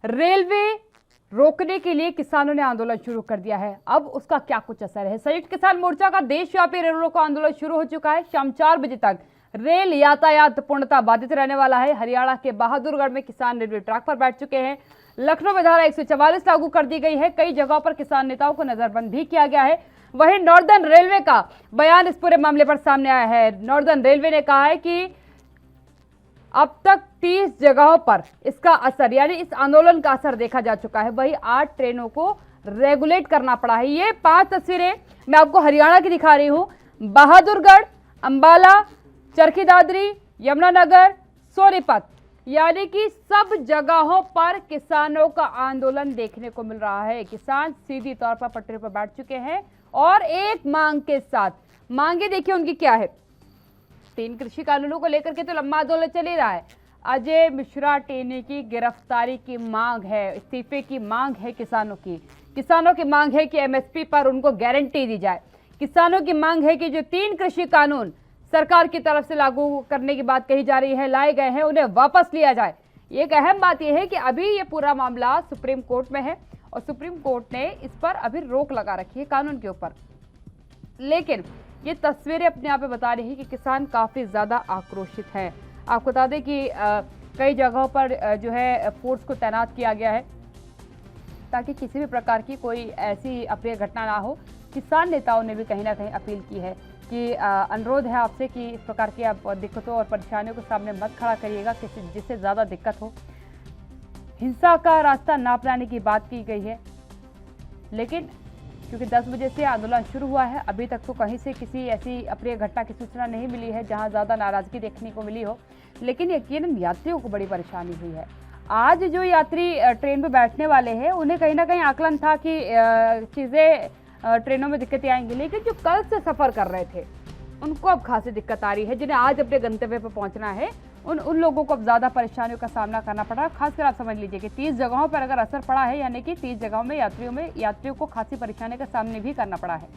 Railway रोकने के लिए किसानों ने आंदोलन शुरू कर दिया है। अब उसका क्या कुछ असर है? संयुक्त किसान मोर्चा का देशव्यापी रेल रोको आंदोलन शुरू हो चुका है। शाम 4 बजे तक रेल यातायात पूर्णतः बाधित रहने वाला है। हरियाणा के बहादुरगढ़ में किसान रेलवे ट्रैक पर बैठ चुके हैं। लखनऊ में धारा 144 लागू कर दी गई है। कई जगहों पर किसान नेताओं को नजरबंद भी किया गया है। वहीं नॉर्दर्न रेलवे का बयान इस पूरे मामले पर सामने आया है। नॉर्दर्न रेलवे ने कहा है कि अब तक 30 जगहों पर इसका असर यानी इस आंदोलन का असर देखा जा चुका है। वही 8 ट्रेनों को रेगुलेट करना पड़ा है। ये 5 तस्वीरें मैं आपको हरियाणा की दिखा रही हूं। बहादुरगढ़, अंबाला, चरखी दादरी, यमुनानगर, सोनीपत, यानी कि सब जगहों पर किसानों का आंदोलन देखने को मिल रहा है। किसान सीधी तौर पर पटरी पर बैठ चुके हैं और एक मांग के साथ। मांगे देखिए उनकी क्या है। 3 कृषि कानूनों को लेकर के तो लंबा आंदोलन चल ही रहा है। अजय मिश्रा टेनी की गिरफ्तारी की मांग है, इस्तीफे की मांग है किसानों की। किसानों की मांग है कि एमएसपी पर उनको गारंटी दी जाए। किसानों की मांग है कि जो 3 कृषि कानून सरकार की तरफ से लागू करने की बात कही जा रही है, लाए गए हैं, उन्हें वापस लिया जाए। एक अहम बात यह है कि अभी ये पूरा मामला सुप्रीम कोर्ट में है और सुप्रीम कोर्ट ने इस पर अभी रोक लगा रखी है कानून के ऊपर। लेकिन ये तस्वीरें अपने आप में बता रही है कि किसान काफी ज्यादा आक्रोशित हैं। आपको बता दें कि कई जगहों पर जो है फोर्स को तैनात किया गया है ताकि किसी भी प्रकार की कोई ऐसी अप्रिय घटना ना हो। किसान नेताओं ने भी कहीं ना कहीं अपील की है कि अनुरोध है आपसे कि इस प्रकार की आप दिक्कतों और परेशानियों को सामने मत खड़ा करिएगा, जिससे ज़्यादा दिक्कत हो। हिंसा का रास्ता ना अपनाने की बात की गई है। लेकिन क्योंकि 10 बजे से आंदोलन शुरू हुआ है, अभी तक तो कहीं से किसी ऐसी अप्रिय घटना की सूचना नहीं मिली है जहां ज़्यादा नाराज़गी देखने को मिली हो। लेकिन यकीनन यात्रियों को बड़ी परेशानी हुई है। आज जो यात्री ट्रेन पर बैठने वाले हैं उन्हें कहीं ना कहीं आकलन था कि चीज़ें ट्रेनों में दिक्कतें आएंगी, लेकिन जो कल से सफ़र कर रहे थे उनको अब खासी दिक्कत आ रही है। जिन्हें आज अपने गंतव्य पर पहुंचना है उन लोगों को अब ज़्यादा परेशानियों का सामना करना पड़ रहा है। खासकर आप समझ लीजिए कि 30 जगहों पर अगर असर पड़ा है, यानी कि 30 जगहों में यात्रियों को खासी परेशानी का सामना भी करना पड़ा है।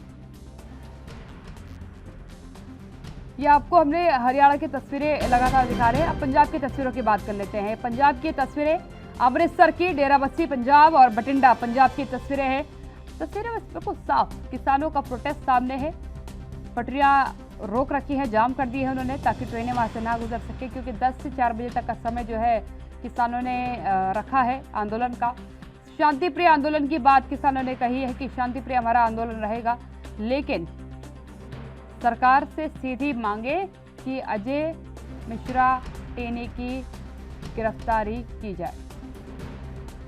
ये आपको हमने हरियाणा की तस्वीरें लगातार दिखा रहे हैं। अब पंजाब की तस्वीरों की बात कर लेते हैं। पंजाब की तस्वीरें अमृतसर की, डेराबस्सी पंजाब और बठिंडा पंजाब की तस्वीरें हैं। तस्वीरें में बिल्कुल साफ किसानों का प्रोटेस्ट सामने है। पटरियां रोक रखी है, जाम कर दी है उन्होंने ताकि ट्रेनें वहां से ना गुजर सके, क्योंकि 10 से 4 बजे तक का समय जो है किसानों ने रखा है आंदोलन का। शांतिप्रिय आंदोलन की बात किसानों ने कही है कि शांतिप्रिय हमारा आंदोलन रहेगा, लेकिन सरकार से सीधी मांगे कि अजय मिश्रा टेनी की गिरफ्तारी की जाए।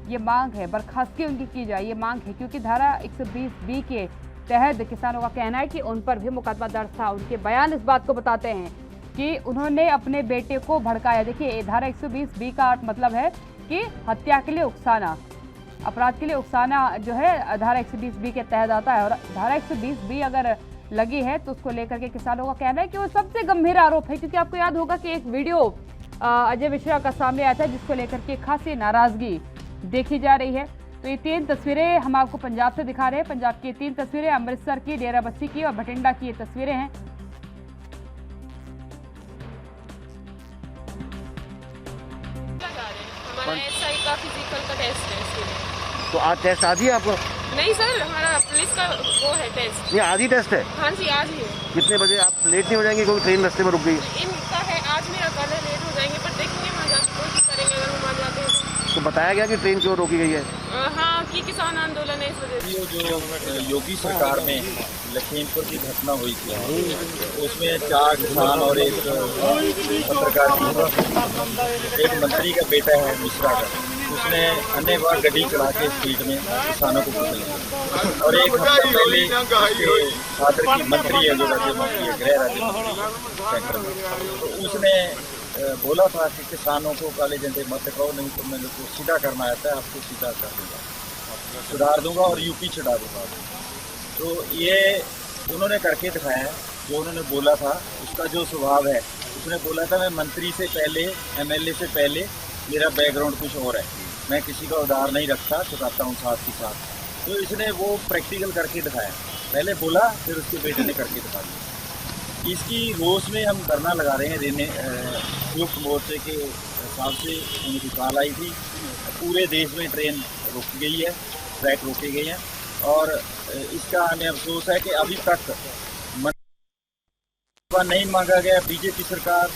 ये मांग है, बर्खास्तगी उनकी की जाए, ये मांग है, क्योंकि धारा 120B के तहत किसानों का कहना है कि उन पर भी मुकदमा दर्ज था। उनके बयान इस बात को बताते हैं कि उन्होंने अपने बेटे को भड़काया। देखिए, धारा 120B का अर्थ मतलब है कि हत्या के लिए उकसाना, अपराध के लिए उकसाना जो है धारा 120B के तहत आता है। और धारा 120B अगर लगी है तो उसको लेकर के किसानों का कहना है कि वो सबसे गंभीर आरोप है, क्योंकि आपको याद होगा कि एक वीडियो अजय मिश्रा का सामने आया था जिसको लेकर के खासी नाराजगी देखी जा रही है। तो ये 3 तस्वीरें हम आपको पंजाब से दिखा रहे हैं। पंजाब की 3 तस्वीरें, अमृतसर की, डेराबस्सी की और बठिंडा की ये तस्वीरें हैं। हमारा एसआई का फिजिकल का टेस्ट है इसलिए। तो आज टेस्ट आज ही है आपको? नहीं सर, हमारा पुलिस का वो है टेस्ट। ये आज ही टेस्ट है? हाँ जी, आज ही है। कितने बजे? आप लेट नहीं हो जाएंगे क्योंकि ट्रेन रास्ते में रुक गई? इनका है आज, मेरा कल है, लेट हो जाएंगे, पर देखेंगे वहाँ जाकर कोशिश करेंगे अगर हम आ जाते हैं। तो बताया गया कि ट्रेन क्यों रोकी गई है? हाँ, कि किसान आंदोलन है इस वजह से। जो योगी सरकार में लखीमपुर की घटना हुई थी उसमें 4 किसान और एक पत्रकार थी। एक मंत्री का बेटा है मिश्रा का, उसने अन्य बार गड्डी चढ़ा के स्पीड में किसानों को पकड़ा। और एक हफ्ता पहले उसके फादर की मंत्री है, जो राज्य मंत्री है, गृह राज्य मंत्री सेंटर में, तो उसने बोला था कि किसानों को काले झंडे मत दिखाओ, नहीं तो मैं जो सीधा करना आता है आपको सीधा कर दूंगा, सुधार दूंगा और यूपी छुड़ा दूंगा। तो ये उन्होंने करके दिखाया है। जो उन्होंने बोला था उसका जो स्वभाव है, उसने बोला था मैं मंत्री से पहले, एमएलए से पहले मेरा बैकग्राउंड कुछ और है, मैं किसी का उधार नहीं रखता, चुकाता हूँ साथ ही साथ। तो इसने वो प्रैक्टिकल करके दिखाया। पहले बोला, फिर उसके बेटे ने करके दिखा दिया। इसकी रोष में हम धरना लगा रहे हैं। संयुक्त मोर्चे के हिसाब से उनकी कॉल आई थी पूरे देश में ट्रेन रोकी गई है, ट्रैक रोके गए हैं और इसका हमें अफसोस है कि अभी तक नहीं मांगा गया बीजेपी सरकार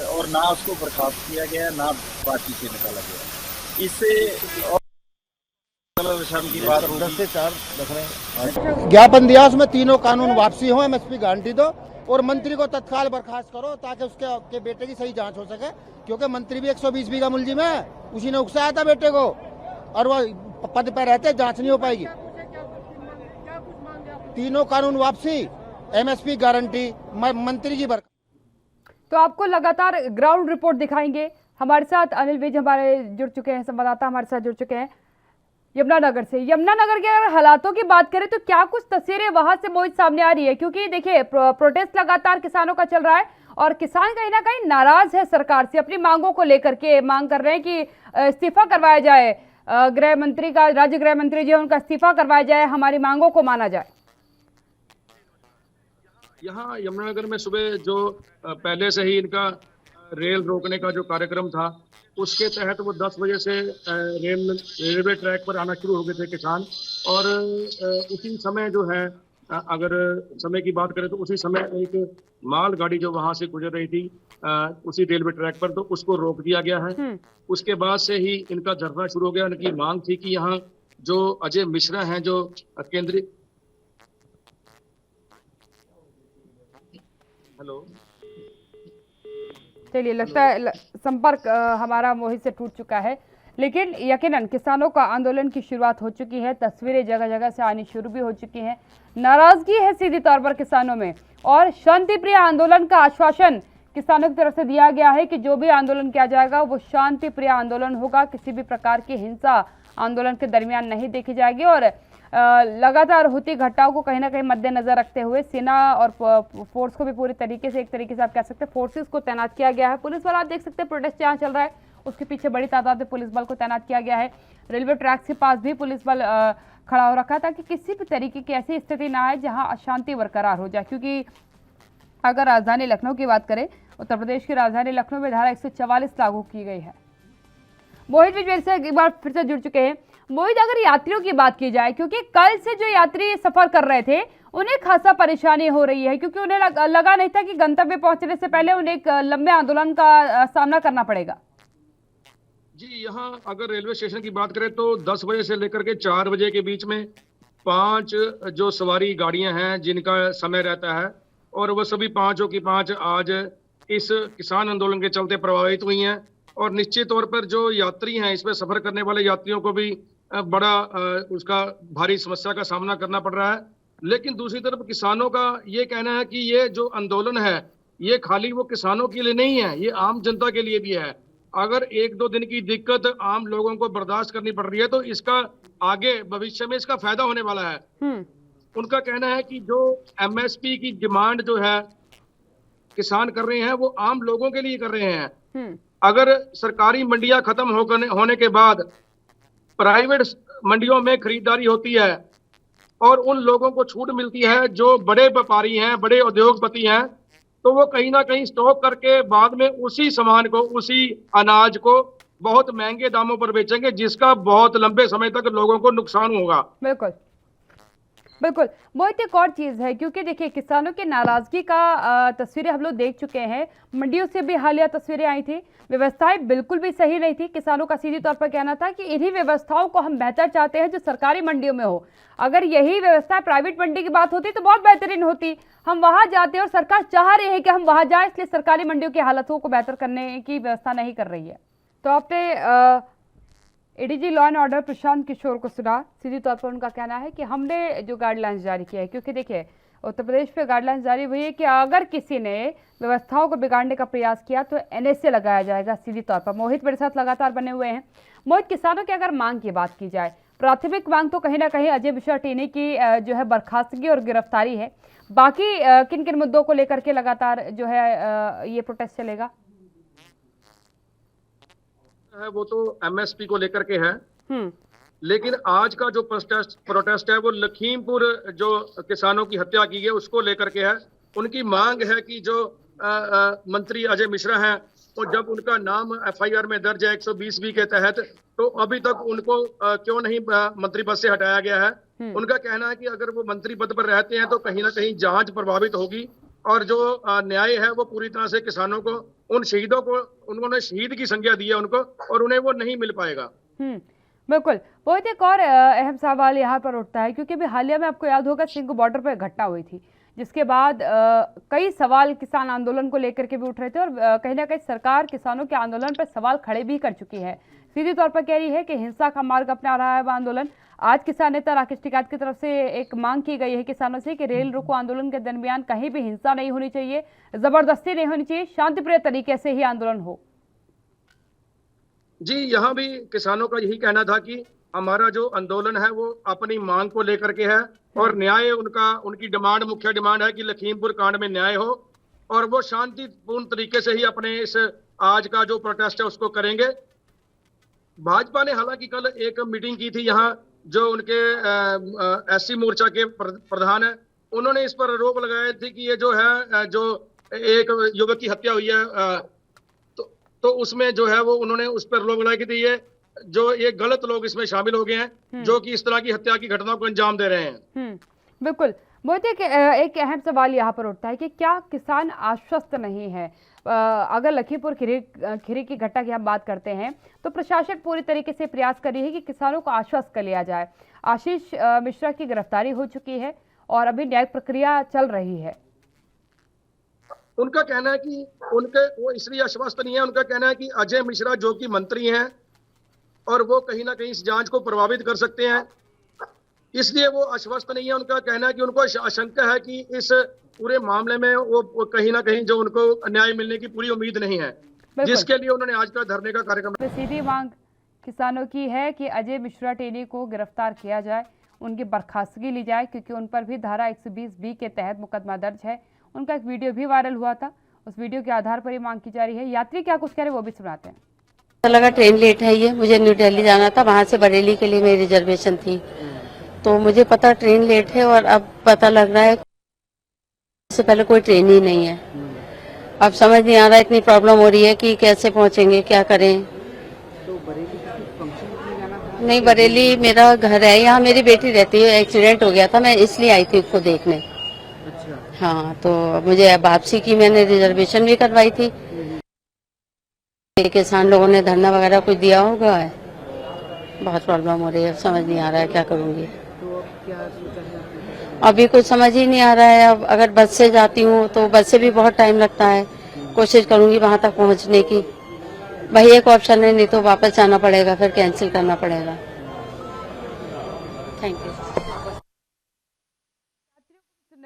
और ना उसको बर्खास्त किया गया, ना पार्टी से निकाला गया। इससे और की बात होगी। 10 से 4 रख रहे हैं। ज्ञापन दिया, उसमें तीनों कानून वापसी हो, एमएसपी गारंटी दो और मंत्री को तत्काल बर्खास्त करो ताकि उसके बेटे की सही जांच हो सके, क्योंकि मंत्री भी 120 बीघा मुलजिम है, उसी ने उकसाया था बेटे को और वो पद पर रहते, जांच नहीं हो पाएगी। तीनों कानून वापसी, एमएसपी गारंटी, मंत्री की बर्खास्त। तो आपको लगातार ग्राउंड रिपोर्ट दिखाएंगे। हमारे साथ अनिल विज हमारे जुड़ चुके हैं, संवाददाता हमारे साथ जुड़ चुके हैं यमुनानगर से। यमुनानगर के अगर हालातों की बात करें तो क्या कुछ तस्वीरें वहां से मोहित सामने आ रही है? क्योंकि देखिए प्रोटेस्ट लगातार किसानों का चल रहा है और किसान कहीं ना कहीं नाराज है सरकार से, अपनी मांगों को लेकर के मांग कर रहे हैं कि इस्तीफा करवाया जाए, गृह मंत्री का, राज्य गृह मंत्री जो है उनका इस्तीफा करवाया जाए, हमारी मांगों को माना जाए। यहाँ यमुनानगर में सुबह जो पहले से ही इनका रेल रोकने का जो कार्यक्रम था, उसके तहत वो 10 बजे से रेलवे ट्रैक पर आना शुरू हो गए थे किसान। और उसी समय जो है, अगर समय की बात करें तो उसी समय एक माल गाड़ी जो वहां से गुजर रही थी उसी रेलवे ट्रैक पर, तो उसको रोक दिया गया है। उसके बाद से ही इनका धरना शुरू हो गया। इनकी मांग थी कि यहाँ जो अजय मिश्रा हैं, जो केंद्रीय हेलो चलिए, लगता है संपर्क हमारा मोहित से टूट चुका है, लेकिन यकीनन किसानों का आंदोलन की शुरुआत हो चुकी है। तस्वीरें जगह जगह से आनी शुरू भी हो चुकी हैं। नाराजगी है सीधी तौर पर किसानों में और शांतिप्रिय आंदोलन का आश्वासन किसानों की तरफ से दिया गया है कि जो भी आंदोलन किया जाएगा वो शांतिप्रिय आंदोलन होगा, किसी भी प्रकार की हिंसा आंदोलन के दरमियान नहीं देखी जाएगी। और लगातार होती घटनाओं को कहीं ना कहीं मद्देनजर रखते हुए सेना और फोर्स को भी पूरी तरीके से, एक तरीके से आप कह सकते हैं फोर्सेस को तैनात किया गया है। पुलिस बल आप देख सकते हैं, प्रोटेस्ट जहाँ चल रहा है उसके पीछे बड़ी तादाद में पुलिस बल को तैनात किया गया है। रेलवे ट्रैक के पास भी पुलिस बल खड़ा हो रखा है ताकि किसी भी तरीके की ऐसी स्थिति ना आए जहां अशांति बरकरार हो जाए। क्योंकि अगर राजधानी लखनऊ की बात करें, उत्तर प्रदेश की राजधानी लखनऊ में धारा 144 लागू की गई है। मोहित भी मेरे से एक बार फिर से जुड़ चुके हैं। मोहित, अगर यात्रियों की बात की जाए, क्योंकि कल से जो यात्री सफर कर रहे थे उन्हें खासा परेशानी हो रही है, क्योंकि उन्हें लगा नहीं था कि गंतव्य पहुंचने से पहले उन्हें एक लंबे आंदोलन का सामना करना पड़ेगा। जी, यहाँ अगर रेलवे स्टेशन की बात करें तो 10 बजे से लेकर के 4 बजे के बीच में 5 जो सवारी गाड़ियां हैं जिनका समय रहता है, और वो सभी 5 की 5 आज इस किसान आंदोलन के चलते प्रभावित हुई हैं। और निश्चित तौर पर जो यात्री हैं, इसमें सफर करने वाले यात्रियों को भी बड़ा उसका भारी समस्या का सामना करना पड़ रहा है। लेकिन दूसरी तरफ किसानों का ये कहना है कि ये जो आंदोलन है ये खाली वो किसानों के लिए नहीं है, ये आम जनता के लिए भी है। अगर 1-2 दिन की दिक्कत आम लोगों को बर्दाश्त करनी पड़ रही है तो इसका आगे भविष्य में इसका फायदा होने वाला है। उनका कहना है कि जो एमएसपी की डिमांड जो है किसान कर रहे हैं वो आम लोगों के लिए कर रहे हैं। अगर सरकारी मंडियां खत्म होने के बाद प्राइवेट मंडियों में खरीदारी होती है और उन लोगों को छूट मिलती है जो बड़े व्यापारी हैं, बड़े उद्योगपति हैं, तो वो कहीं ना कहीं स्टॉक करके बाद में उसी सामान को, उसी अनाज को बहुत महंगे दामों पर बेचेंगे, जिसका बहुत लंबे समय तक लोगों को नुकसान होगा। बिल्कुल बिल्कुल मोहित, एक और चीज है, क्योंकि देखिए किसानों की नाराजगी का तस्वीरें हम लोग देख चुके हैं। मंडियों से भी हालिया तस्वीरें आई थी, व्यवस्थाएं बिल्कुल भी सही नहीं थी। किसानों का सीधी तौर पर कहना था कि इन्हीं व्यवस्थाओं को हम बेहतर चाहते हैं जो सरकारी मंडियों में हो। अगर यही व्यवस्था प्राइवेट मंडी की बात होती तो बहुत बेहतरीन होती, हम वहां जाते और सरकार चाह रही है कि हम वहां जाए, इसलिए सरकारी मंडियों की हालतों को बेहतर करने की व्यवस्था नहीं कर रही है। तो आपने ADG law and order Prashant Kishor को सुना, सीधी तौर पर उनका कहना है कि हमने जो गाइडलाइंस जारी किया है, क्योंकि देखिए उत्तर प्रदेश पे गाइडलाइंस जारी हुई है कि अगर किसी ने व्यवस्थाओं को बिगाड़ने का प्रयास किया तो एनएसए लगाया जाएगा सीधी तौर पर। मोहित मेरे साथ लगातार बने हुए हैं। मोहित, किसानों की अगर मांग की बात की जाए, प्राथमिक मांग तो कहीं ना कहीं अजय मिश्रा टीनी की जो है बर्खास्तगी और गिरफ्तारी है। बाकी किन किन मुद्दों को लेकर के लगातार जो है ये प्रोटेस्ट चलेगा? वो तो एमएसपी को लेकर के है, लेकिन आज का जो प्रोटेस्ट है वो लखीमपुर जो किसानों की हत्या की है उसको लेकर के है। उनकी मांग है कि जो मंत्री अजय मिश्रा हैं और जब उनका नाम FIR में दर्ज है 120B के तहत, तो अभी तक उनको क्यों नहीं मंत्री पद से हटाया गया है। उनका कहना है कि अगर वो मंत्री पद पर रहते हैं तो कहीं ना कहीं जांच प्रभावित होगी और जो न्याय है वो पूरी तरह से किसानों को, उन शहीदों को, उन्होंने शहीद की संज्ञा दी है उनको, और उन्हें वो नहीं मिल पाएगा। बिल्कुल। बहुत एक और अहम सवाल यहाँ पर उठता है, क्योंकि अभी हालिया में आपको याद होगा सिंघ बॉर्डर पर घटना हुई थी, जिसके बाद कई सवाल किसान आंदोलन को लेकर के भी उठ रहे थे, और कहीं ना कहीं सरकार किसानों के आंदोलन पर सवाल खड़े भी कर चुकी है। सीधे तौर पर कह रही है कि हिंसा का मार्ग अपना रहा है वह आंदोलन। आज किसान नेता राकेश टिकैत की तरफ से एक मांग की गई है किसानों से कि रेल रोको आंदोलन के दरमियान कहीं भी हिंसा नहीं होनी चाहिए, जबरदस्ती नहीं होनी चाहिए, शांतिप्रिय तरीके से ही आंदोलन हो। जी, यहाँ भी किसानों का यही कहना था कि हमारा जो आंदोलन है वो अपनी मांग को लेकर के है, और न्याय उनकी डिमांड, मुख्य डिमांड है कि लखीमपुर कांड में न्याय हो, और वो शांतिपूर्ण तरीके से ही अपने इस आज का जो प्रोटेस्ट है उसको करेंगे। भाजपा ने हालांकि कल एक मीटिंग की थी यहाँ, जो उनके SC मोर्चा के प्रधान है, उन्होंने इस पर आरोप लगाए थे कि ये जो है, जो एक युवक की हत्या हुई है, तो उसमें जो है वो उन्होंने उस पर आरोप लगाया कि ये गलत लोग इसमें शामिल हो गए हैं जो कि इस तरह की हत्या की घटनाओं को अंजाम दे रहे हैं। बिल्कुल। बहुत एक अहम सवाल यहाँ पर उठता है कि क्या किसान आश्वस्त नहीं है? अगर लखीमपुर खीरी की घटना की हम बात करते हैं तो प्रशासन पूरी तरीके से प्रयास कर रही है कि किसानों को आश्वस्त कर लिया जाए। आशीष मिश्रा की गिरफ्तारी हो चुकी है और अभी न्यायिक प्रक्रिया चल रही है। उनका कहना है कि वो इसलिए आश्वस्त नहीं है, उनका कहना है कि अजय मिश्रा जो कि मंत्री हैं और वो कहीं ना कहीं इस जांच को प्रभावित कर सकते हैं, इसलिए वो आश्वस्त नहीं है। उनका कहना है कि उनको आशंका है कि इस पूरे मामले में वो कहीं ना कहीं जो उनको न्याय मिलने की पूरी उम्मीद नहीं है, जिसके लिए उन्होंने आज का धरने का कार्यक्रम। सीधी मांग किसानों की है कि अजय मिश्रा टेनी को गिरफ्तार किया जाए, उनकी बर्खास्तगी ली जाए, क्योंकि उन पर भी धारा 120B के तहत मुकदमा दर्ज है। उनका एक वीडियो भी वायरल हुआ था, उस वीडियो के आधार पर ही मांग की जा रही है। यात्री क्या कुछ कह रहे हैं वो भी सुनाते हैं। पता लगा ट्रेन लेट है, ये मुझे न्यू दिल्ली जाना था, वहाँ से बरेली के लिए मेरी रिजर्वेशन थी, तो मुझे पता ट्रेन लेट है और अब पता लग रहा है इससे पहले कोई ट्रेन ही नहीं है। अब समझ नहीं आ रहा, इतनी प्रॉब्लम हो रही है कि कैसे पहुँचेंगे, क्या करें। नहीं, बरेली मेरा घर है, यहाँ मेरी बेटी रहती है, एक्सीडेंट हो गया था, मैं इसलिए आई थी उसको देखने। हाँ, तो मुझे वापसी की मैंने रिजर्वेशन भी करवाई थी। किसान लोगों ने धरना वगैरह कुछ दिया होगा, बहुत प्रॉब्लम हो रही है, समझ नहीं आ रहा है क्या करूँगी। अभी कुछ समझ ही नहीं आ रहा है। अब अगर बस से जाती हूँ तो बस से भी बहुत टाइम लगता है, कोशिश करूँगी वहाँ तक पहुँचने की, वही एक ऑप्शन है, नहीं तो वापस जाना पड़ेगा, फिर कैंसिल करना पड़ेगा। Thank you.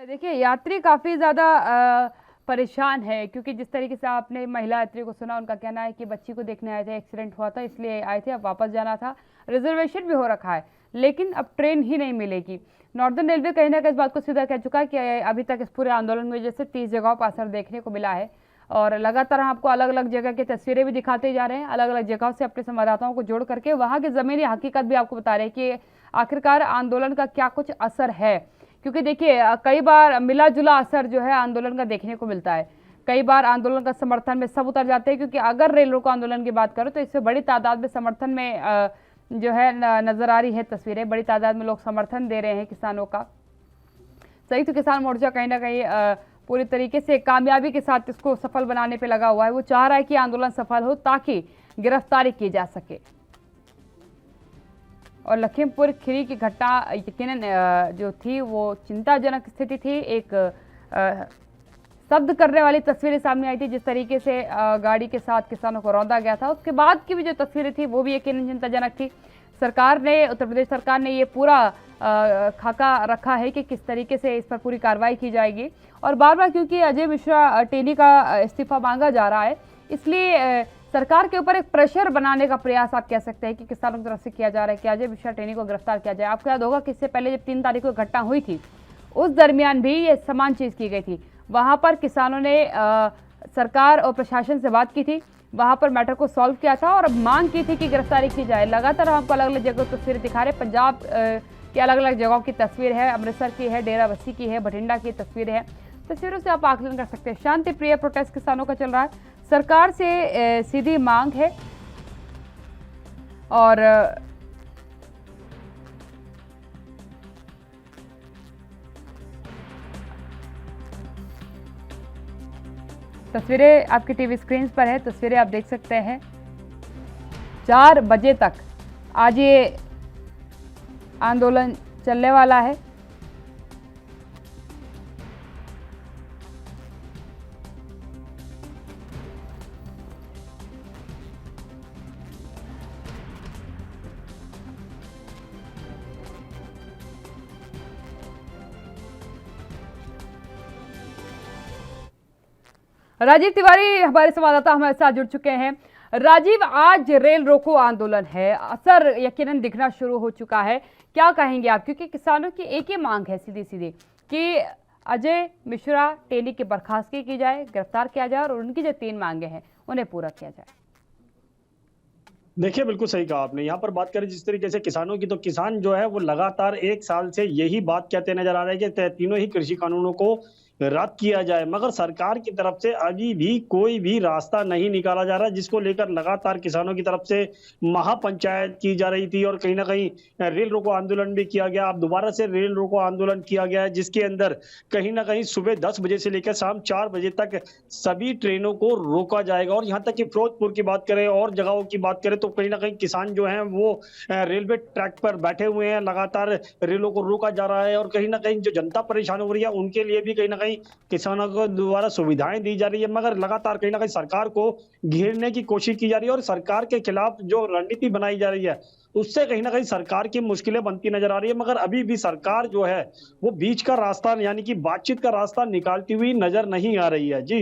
देखिए, यात्री काफ़ी ज़्यादा परेशान है, क्योंकि जिस तरीके से आपने महिला यात्री को सुना, उनका कहना है कि बच्ची को देखने आए थे, एक्सीडेंट हुआ था इसलिए आए थे, अब वापस जाना था, रिजर्वेशन भी हो रखा है, लेकिन अब ट्रेन ही नहीं मिलेगी। नॉर्दर्न रेलवे कहीं ना कहीं इस बात को सीधा कह चुका है कि अभी तक इस पूरे आंदोलन में जैसे 30 जगहों पर असर देखने को मिला है, और लगातार हम आपको अलग अलग जगह की तस्वीरें भी दिखाते जा रहे हैं, अलग अलग जगहों से अपने संवाददाताओं को जोड़ करके वहाँ की ज़मीनी हकीकत भी आपको बता रहे हैं कि आखिरकार आंदोलन का क्या कुछ असर है। क्योंकि देखिए, कई बार मिला जुला असर जो है आंदोलन का देखने को मिलता है, कई बार आंदोलन का समर्थन में सब उतर जाते हैं, क्योंकि अगर रेल रोको आंदोलन की बात करो तो इससे बड़ी तादाद में समर्थन में जो है नजर आ रही है तस्वीरें, बड़ी तादाद में लोग समर्थन दे रहे हैं किसानों का। संयुक्त किसान मोर्चा कहीं ना कहीं पूरी तरीके से कामयाबी के साथ इसको सफल बनाने पे लगा हुआ है। वो चाह रहा है कि आंदोलन सफल हो ताकि गिरफ्तारी की जा सके। और लखीमपुर खीरी की घटना यकीनन जो थी वो चिंताजनक स्थिति थी। एक शब्द करने वाली तस्वीरें सामने आई थी, जिस तरीके से गाड़ी के साथ किसानों को रौंदा गया था। उसके बाद की भी जो तस्वीरें थी वो भी यकीनन चिंताजनक थी। सरकार ने, उत्तर प्रदेश सरकार ने ये पूरा खाका रखा है कि किस तरीके से इस पर पूरी कार्रवाई की जाएगी। और बार बार क्योंकि अजय मिश्रा टेनी का इस्तीफा मांगा जा रहा है, इसलिए सरकार के ऊपर एक प्रेशर बनाने का प्रयास आप कह सकते हैं कि किसानों की तरफ से किया जा रहा है कि अजय मिश्रा टेनी को गिरफ्तार किया जाए। आपको याद होगा कि इससे पहले जब 3 तारीख को घटना हुई थी, उस दरमियान भी ये समान चीज़ की गई थी। वहाँ पर किसानों ने सरकार और प्रशासन से बात की थी, वहाँ पर मैटर को सॉल्व किया था और मांग की थी कि गिरफ्तारी की जाए। लगातार हमको अलग अलग जगह तस्वीरें दिखा रहे, पंजाब की अलग अलग जगहों की तस्वीर है, अमृतसर की है, डेरा बस्सी की है, बठिंडा की तस्वीरें हैं। तस्वीरों से आप आकलन कर सकते हैं। शांति प्रिय प्रोटेस्ट किसानों का चल रहा है। सरकार से सीधी मांग है और तस्वीरें आपकी टीवी स्क्रीन पर है, तस्वीरें आप देख सकते हैं। 4 बजे तक आज ये आंदोलन चलने वाला है। राजीव तिवारी हमारे संवाददाता हमारे साथ जुड़ चुके हैं। राजीव, आज रेल रोको आंदोलन है, असर यकीनन दिखना शुरू हो चुका है, क्या कहेंगे आप? क्योंकि किसानों की एक ही मांग है सीधी सीधी कि अजय मिश्रा टेनी की बर्खास्तगी की जाए, गिरफ्तार किया जाए और उनकी जो 3 मांगे हैं उन्हें पूरा किया जाए। देखिए, बिल्कुल सही कहा आपने। यहाँ पर बात करें जिस तरीके से किसानों की, तो किसान जो है वो लगातार 1 साल से यही बात कहते नजर आ रहे हैं कि तीनों ही कृषि कानूनों को रद्द किया जाए, मगर सरकार की तरफ से अभी भी कोई भी रास्ता नहीं निकाला जा रहा, जिसको लेकर लगातार किसानों की तरफ से महापंचायत की जा रही थी और कहीं ना कहीं रेल रोको आंदोलन भी किया गया। अब दोबारा से रेल रोको आंदोलन किया गया है, जिसके अंदर कहीं ना कहीं सुबह 10 बजे से लेकर शाम 4 बजे तक सभी ट्रेनों को रोका जाएगा। और यहाँ तक कि फिरोजपुर की बात करें और जगहों की बात करें तो कहीं ना कहीं किसान जो है वो रेलवे ट्रैक पर बैठे हुए हैं, लगातार रेलों को रोका जा रहा है और कहीं ना कहीं जो जनता परेशान हो रही है उनके लिए भी कहीं ना कहीं किसानों को द्वारा सुविधाएं दी जा रही है, मगर लगातार कहीं ना कहीं सरकार को घेरने की कोशिश की जा रही है और सरकार के खिलाफ जो रणनीति बनाई जा रही है उससे कहीं ना कहीं सरकार की मुश्किलें बनती नजर आ रही है। मगर अभी भी सरकार जो है वो बीच का रास्ता यानी कि बातचीत का रास्ता निकालती हुई नजर नहीं आ रही है। जी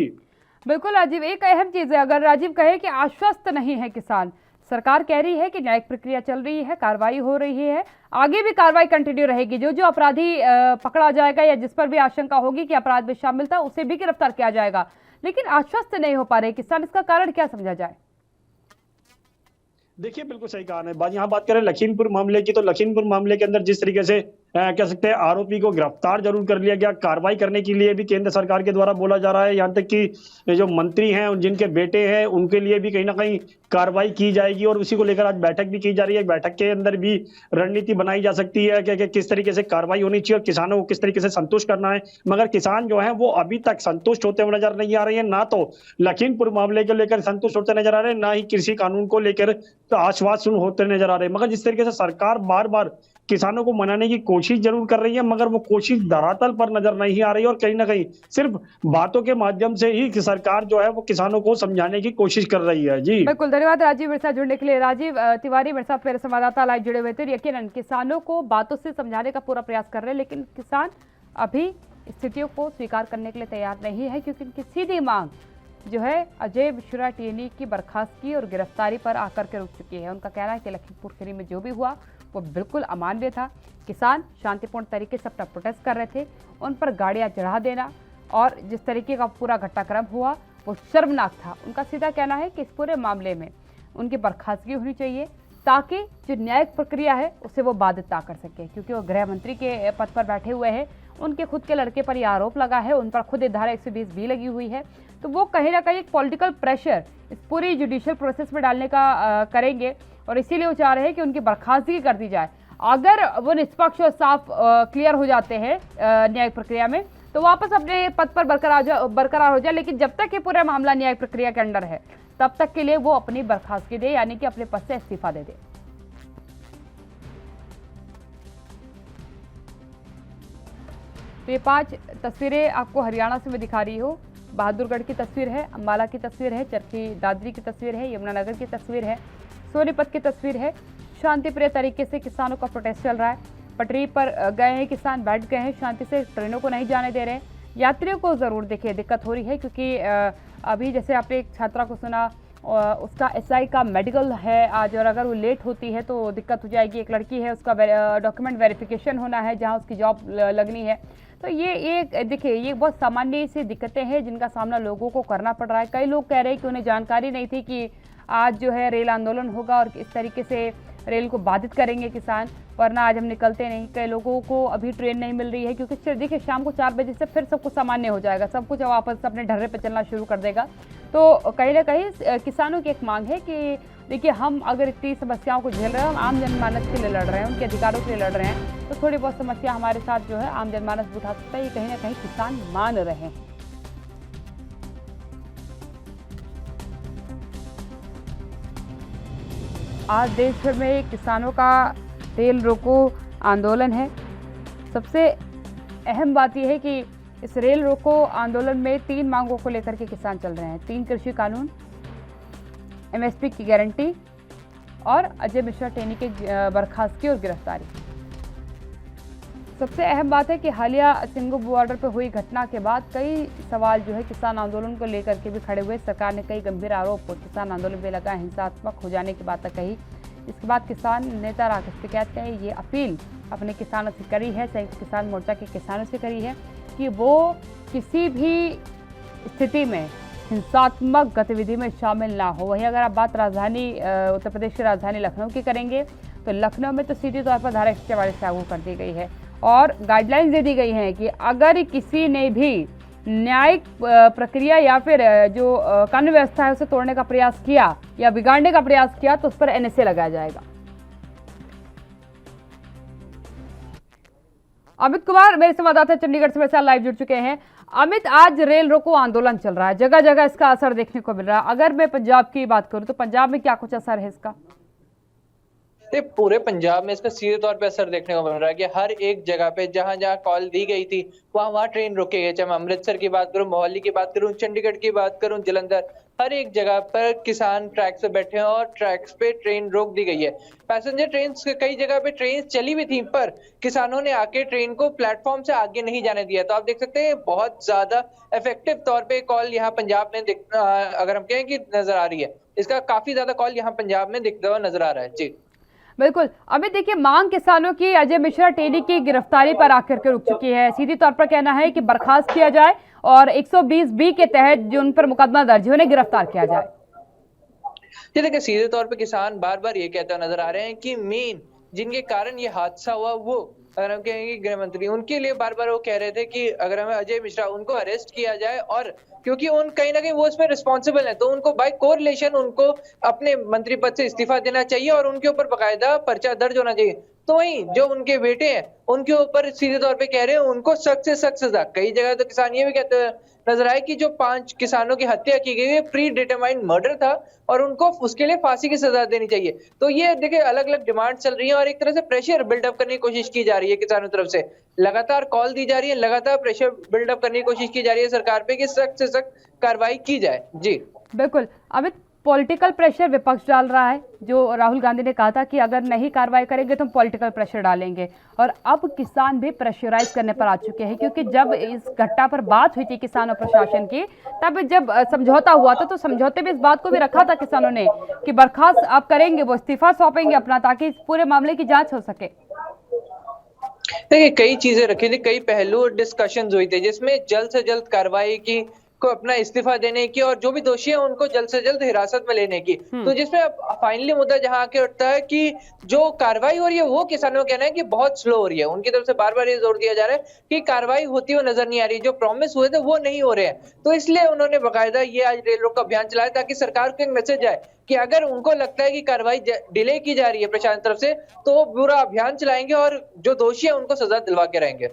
बिल्कुल राजीव, एक अहम चीज है, अगर राजीव कहे कि आश्वस्त नहीं है किसान, सरकार कह रही है कि न्यायिक प्रक्रिया चल रही है, कार्रवाई हो रही है, आगे भी कार्रवाई कंटिन्यू रहेगी, जो जो अपराधी पकड़ा जाएगा या जिस पर भी आशंका होगी कि अपराध में शामिल था उसे भी गिरफ्तार किया जाएगा, लेकिन आश्वस्त नहीं हो पा रहे किसान, इसका कारण क्या समझा जाए? देखिए, बिल्कुल सही कहा है। यहाँ बात करें लखीमपुर मामले की, तो लखीमपुर मामले के अंदर जिस तरीके से कह सकते हैं आरोपी को गिरफ्तार जरूर कर लिया गया, कार्रवाई करने के लिए भी केंद्र सरकार के द्वारा बोला जा रहा है। यहाँ तक कि जो मंत्री हैं जिनके बेटे हैं उनके लिए भी कहीं ना कहीं कार्रवाई की जाएगी और उसी को लेकर आज बैठक भी की जा रही है। बैठक के अंदर भी रणनीति बनाई जा सकती है कि किस तरीके से कार्रवाई होनी चाहिए और किसानों को किस तरीके से संतुष्ट करना है। मगर किसान जो है वो अभी तक संतुष्ट होते हुए नजर नहीं आ रही है, ना तो लखीमपुर मामले को लेकर संतुष्ट होते नजर आ रहे हैं, ना ही कृषि कानून को लेकर तो आश्वासन होते नजर आ रहे हैं। मगर जिस तरीके से सरकार बार बार किसानों को मनाने की कोशिश जरूर कर रही है, मगर वो कोशिश धरातल पर नजर नहीं आ रही और कहीं ना कहीं सिर्फ बातों के माध्यम से ही सरकार जो है वो किसानों को समझाने की कोशिश कर रही है। जी बिल्कुल, धन्यवाद राजीव मेरे साथ जुड़ने के लिए। राजीव तिवारी मेरे साथ मेरे संवाददाता लाइव जुड़े हुए थे। यकीनन किसानों को बातों से समझाने का पूरा प्रयास कर रहे हैं, लेकिन किसान अभी स्थितियों को स्वीकार करने के लिए तैयार नहीं है, क्योंकि उनकी सीधी मांग जो है अजय मिश्रा टेनी की बर्खास्तगी और गिरफ्तारी पर आकर के रुक चुकी है। उनका कहना है कि लखीमपुर खीरी में जो भी हुआ वो बिल्कुल अमानवीय था, किसान शांतिपूर्ण तरीके से अपना प्रोटेस्ट कर रहे थे, उन पर गाड़ियां चढ़ा देना और जिस तरीके का पूरा घटनाक्रम हुआ वो शर्मनाक था। उनका सीधा कहना है कि इस पूरे मामले में उनकी बर्खास्तगी होनी चाहिए ताकि जो न्यायिक प्रक्रिया है उसे वो बाधित ना कर सके, क्योंकि वो गृह मंत्री के पद पर बैठे हुए हैं, उनके खुद के लड़के पर यह आरोप लगा है, उन पर खुद ये धारा 120 भी लगी हुई है, तो वो कहीं ना कहीं एक पॉलिटिकल प्रेशर इस पूरी जुडिशियल प्रोसेस में डालने का करेंगे और इसीलिए वो चाह रहे हैं कि उनकी बर्खास्तगी कर दी जाए। अगर वो निष्पक्ष और साफ क्लियर हो जाते हैं न्यायिक प्रक्रिया में तो वापस अपने पद पर बरकरार हो जाए, लेकिन जब तक ये पूरा मामला न्यायिक प्रक्रिया के अंडर है तब तक के लिए वो अपनी बर्खास्तगी दे, यानी कि अपने पद से इस्तीफा दे दे। तो ये 5 तस्वीरें आपको हरियाणा से मैं दिखा रही हूँ। बहादुरगढ़ की तस्वीर है, अम्बाला की तस्वीर है, चरखी दादरी की तस्वीर है, यमुनानगर की तस्वीर है, सोनीपत की तस्वीर है। शांतिप्रिय तरीके से किसानों का प्रोटेस्ट चल रहा है, पटरी पर गए हैं किसान, बैठ गए हैं, शांति से ट्रेनों को नहीं जाने दे रहे हैं। यात्रियों को ज़रूर देखिए दिक्कत हो रही है, क्योंकि अभी जैसे आपने एक छात्रा को सुना उसका एसआई का मेडिकल है आज, और अगर वो लेट होती है तो दिक्कत हो जाएगी। एक लड़की है उसका डॉक्यूमेंट वेरिफिकेशन होना है जहाँ उसकी जॉब लगनी है। तो ये देखिए ये बहुत सामान्य सी दिक्कतें हैं जिनका सामना लोगों को करना पड़ रहा है। कई लोग कह रहे हैं कि उन्हें जानकारी नहीं थी कि आज जो है रेल आंदोलन होगा और इस तरीके से रेल को बाधित करेंगे किसान, वरना आज हम निकलते नहीं। कई लोगों को अभी ट्रेन नहीं मिल रही है, क्योंकि देखिए शाम को 4 बजे से फिर सब कुछ सामान्य हो जाएगा, सब कुछ वापस अपने ढर्रे पर चलना शुरू कर देगा। तो कहीं ना कहीं किसानों की एक मांग है कि देखिए, हम अगर इतनी समस्याओं को झेल रहे हैं, हम आम जनमानस के लिए लड़ रहे हैं, उनके अधिकारों के लिए लड़ रहे हैं, तो थोड़ी बहुत समस्या हमारे साथ जो है आम जनमानस भी उठा सकता है। ये कहीं ना कहीं किसान मान रहे हैं। आज देश भर में किसानों का रेल रोको आंदोलन है। सबसे अहम बात यह है कि इस रेल रोको आंदोलन में 3 मांगों को लेकर के किसान चल रहे हैं। 3 कृषि कानून, एमएसपी की गारंटी और अजय मिश्रा टेनी के बर्खास्तगी और गिरफ्तारी। सबसे अहम बात है कि हालिया सिंगू बॉर्डर पर हुई घटना के बाद कई सवाल जो है किसान आंदोलन को लेकर के भी खड़े हुए। सरकार ने कई गंभीर आरोप किसान आंदोलन में लगा हिंसात्मक हो जाने की बात कही। इसके बाद किसान नेता राकेश टिकैत ने ये अपील अपने किसानों से करी है, संयुक्त किसान मोर्चा के किसानों से करी है कि वो किसी भी स्थिति में हिंसात्मक गतिविधि में शामिल ना हो। वहीं अगर आप बात राजधानी उत्तर प्रदेश की राजधानी लखनऊ की करेंगे तो लखनऊ में तो सीधे तौर पर धारा 144 लागू कर दी गई है और गाइडलाइंस दे दी गई हैं कि अगर किसी ने भी न्यायिक प्रक्रिया या फिर जो कानून व्यवस्था है उसे तोड़ने का प्रयास किया या बिगाड़ने का प्रयास किया तो उस पर एनएसए लगाया जाएगा। अमित कुमार मेरे संवाददाता चंडीगढ़ से मेरे साथ लाइव जुड़ चुके हैं। अमित, आज रेल रोको आंदोलन चल रहा है, जगह जगह इसका असर देखने को मिल रहा है। अगर मैं पंजाब की बात करूं तो पंजाब में क्या कुछ असर है इसका? पूरे पंजाब में इसका सीधे तौर पे असर देखने को मिल रहा है कि हर एक जगह पे जहां जहां कॉल दी गई थी वहां ट्रेन रुके गए। चाहे मैं अमृतसर की बात करूं, मोहाली की बात करूं, चंडीगढ़ की बात करूं, जलंधर, हर एक जगह पर किसान ट्रैक पे बैठे हैं और ट्रैक्स पे ट्रेन रोक दी गई है। पैसेंजर ट्रेन कई जगह पे ट्रेन चली भी थी पर किसानों ने आके ट्रेन को प्लेटफॉर्म से आगे नहीं जाने दिया। तो आप देख सकते हैं बहुत ज्यादा इफेक्टिव तौर पे कॉल यहाँ पंजाब में अगर हम कहें कि नजर आ रही है, इसका काफी ज्यादा कॉल यहाँ पंजाब में दिखता हुआ नजर आ रहा है। जी बिल्कुल अमित, देखिए, मांग किसानों की अजय मिश्रा टेनी की गिरफ्तारी पर आकर के रुक चुकी है। सीधी तौर पर कहना है कि बर्खास्त किया जाए और 120B के तहत जो उन पर मुकदमा दर्ज है उन्हें गिरफ्तार किया जाए। ये देखिए, सीधे तौर पे किसान बार बार ये कहते हुए नजर आ रहे हैं कि मेन जिनके कारण ये हादसा हुआ वो अगर हम कहेंगे गृह मंत्री, उनके लिए बार बार वो कह रहे थे कि अगर हमें अजय मिश्रा उनको अरेस्ट किया जाए और क्योंकि उन कहीं ना कहीं वो इसमें रिस्पॉन्सिबल है तो उनको बाय कोरिलेशन उनको अपने मंत्री पद से इस्तीफा देना चाहिए और उनके ऊपर बकायदा पर्चा दर्ज होना चाहिए। तो वहीं जो उनके बेटे हैं उनके ऊपर सीधे तौर पे कह रहे हैं उनको सख्त से सख्त सजा। कई जगह तो किसान ये भी कहते नजर आए कि जो 5 किसानों की हत्या की गई है प्री डिटरमाइंड मर्डर था और उनको उसके लिए फांसी की सजा देनी चाहिए। तो ये देखिए अलग अलग डिमांड चल रही है और एक तरह से प्रेशर बिल्डअप करने की कोशिश की जा रही है किसानों की तरफ से। लगातार कॉल दी जा रही है, लगातार प्रेशर बिल्डअप करने की कोशिश की जा रही है सरकार पे कि सख्त से सख्त कार्रवाई की जाए। जी बिल्कुल अमित, पॉलिटिकल प्रेशर विपक्ष डाल रहा है। जो राहुल गांधी ने कहा था कि अगर नहीं कार्रवाई करेंगे तो हम पॉलिटिकल प्रेशर डालेंगे और अब किसान भी प्रेशराइज करने पर आ चुके हैं क्योंकि जब इस घटना पर बात हुई थी किसान और प्रशासन की, तब जब समझौता हुआ था तो समझौते में इस बात को भी रखा था किसानों ने कि बर्खास्त आप करेंगे, वो इस्तीफा सौंपेंगे अपना ताकि इस पूरे मामले की जांच हो सके। देखिए कई चीजें रखी थी, कई पहलू डिस्कशन हुई थे जिसमें जल्द से जल्द कार्रवाई की को अपना इस्तीफा देने की और जो भी दोषी है उनको जल्द से जल्द हिरासत में लेने की। तो जिसमें अब फाइनली मुद्दा जहां आके उठता है कि जो कार्रवाई हो रही है वो किसानों का कहना है कि बहुत स्लो हो रही है। उनकी तरफ से बार बार ये जोर दिया जा रहा है कि कार्रवाई होती हुई नजर नहीं आ रही, जो प्रॉमिस हुए थे वो नहीं हो रहे हैं। तो इसलिए उन्होंने बाकायदा ये आज रेल रोको अभियान चलाया ताकि सरकार को एक मैसेज जाए कि अगर उनको लगता है कि कार्रवाई डिले की जा रही है प्रशासन तरफ से तो वो पूरा अभियान चलाएंगे और जो दोषी है उनको सजा दिलवा के रहेंगे।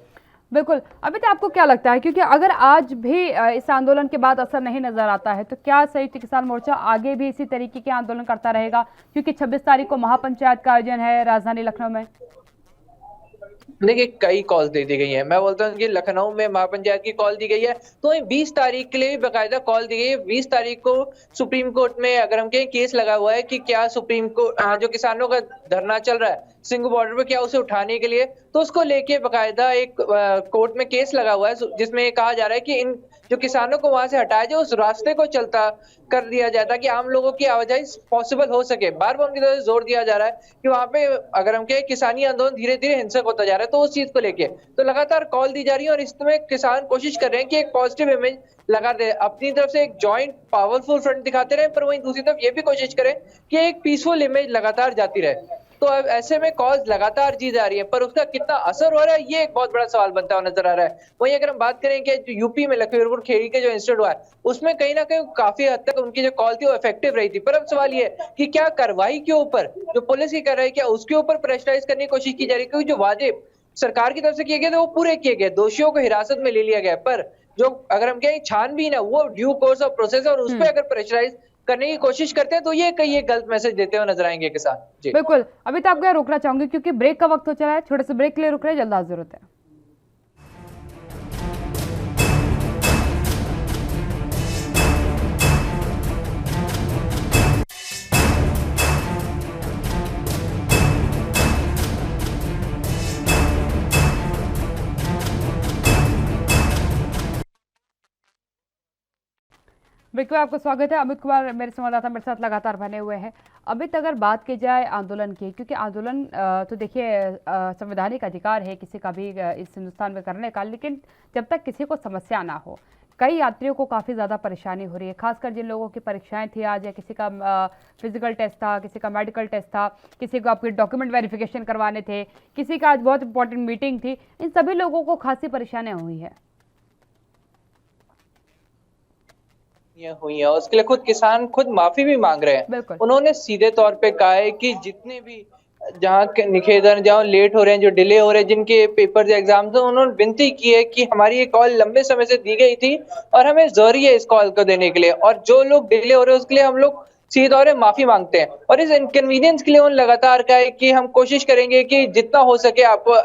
बिल्कुल अमित, आपको क्या लगता है, क्योंकि अगर आज भी इस आंदोलन के बाद असर नहीं नजर आता है तो क्या संयुक्त किसान मोर्चा आगे भी इसी तरीके के आंदोलन करता रहेगा? क्योंकि 26 तारीख को महापंचायत का आयोजन है राजधानी लखनऊ में। देखिए कई कॉल दे दी गई है, मैं बोलता हूँ कि लखनऊ में महापंचायत की कॉल दी गई है तो 20 तारीख के लिए भी बाकायदा कॉल दी गई है। 20 तारीख को सुप्रीम कोर्ट में अगर हम कहें केस लगा हुआ है कि क्या सुप्रीम कोर्ट जो किसानों का धरना चल रहा है सिंगू बॉर्डर पे क्या उसे उठाने के लिए, तो उसको लेके बाकायदा एक कोर्ट में केस लगा हुआ है जिसमें कहा जा रहा है कि इन जो किसानों को वहां से हटाया जाए, उस रास्ते को चलता कर दिया जाए ताकि आम लोगों की आवाजाही पॉसिबल हो सके। बार बार उनकी तरफ से जोर दिया जा रहा है कि वहां पे अगर हम कहें किसानी आंदोलन धीरे धीरे हिंसक होता जा रहा है तो उस चीज को लेके तो लगातार कॉल दी जा रही है और इसमें किसान कोशिश कर रहे हैं कि एक पॉजिटिव इमेज लगा दे, अपनी तरफ से एक जॉइंट पावरफुल फ्रंट दिखाते रहे, पर वहीं दूसरी तरफ ये भी कोशिश करें कि एक पीसफुल इमेज लगातार जाती रहे। तो अब ऐसे में कॉज लगातार जी जा रही है, पर उसका कितना असर हो रहा है ये एक बहुत बड़ा सवाल बनता हुआ नजर आ रहा है। वहीं अगर हम बात करें कि जो यूपी में लखीमपुर खीरी के जो इंसिडेंट हुआ है, उसमें कहीं ना कहीं काफी हद तक उनकी जो कॉल थी वो इफेक्टिव रही थी। पर अब सवाल ये है कि क्या कार्रवाई के ऊपर जो पुलिस की कार्रवाई, क्या उसके ऊपर प्रेशराइज करने की कोशिश की जा रही है? क्योंकि जो वाजिब सरकार की तरफ से किए गए थे वो पूरे किए गए, दोषियों को हिरासत में ले लिया गया, पर जो अगर हम कहें छानबीन है वो ड्यू कोर्स ऑफ प्रोसेस है और उस पर अगर प्रेशराइज करने की कोशिश करते हैं तो ये कहीं एक गलत मैसेज देते हुए नजर आएंगे किसान जी। बिल्कुल, अभी तो आपको यहाँ रोकना चाहूंगी क्योंकि ब्रेक का वक्त हो चला है, छोटे से ब्रेक के लिए रुक रहे हैं, जल्द हाजिर होते हैं। ब्रेक में आपका स्वागत है। अमित कुमार मेरे संवाददाता मेरे साथ लगातार बने हुए हैं। अमित, अगर बात की जाए आंदोलन की, क्योंकि आंदोलन तो देखिए संवैधानिक अधिकार है किसी का भी इस हिंदुस्तान में करने का, लेकिन जब तक किसी को समस्या ना हो, कई यात्रियों को काफ़ी ज़्यादा परेशानी हो रही है, खासकर जिन लोगों की परीक्षाएं थी आज, या किसी का फिजिकल टेस्ट था, किसी का मेडिकल टेस्ट था, किसी को आपके डॉक्यूमेंट वेरिफिकेशन करवाने थे, किसी का आज बहुत इंपॉर्टेंट मीटिंग थी, इन सभी लोगों को खासी परेशानियाँ हुई है। हुई है, उसके लिए खुद किसान खुद माफी भी मांग रहे हैं। उन्होंने सीधे तौर पे कहा है कि जितने भी जहाँ के निषेधन, जहाँ लेट हो रहे हैं, जो डिले हो रहे हैं, जिनके पेपर एग्जाम थे, उन्होंने विनती की है कि हमारी ये कॉल लंबे समय से दी गई थी और हमें जरूरी है इस कॉल को देने के लिए, और जो लोग डिले हो रहे हैं उसके लिए हम लोग सीधे तौर पे माफी मांगते हैं। और इस इनकन्वीनियंस के लिए उन्होंने लगातार कहा है कि हम कोशिश करेंगे कि जितना हो सके आपको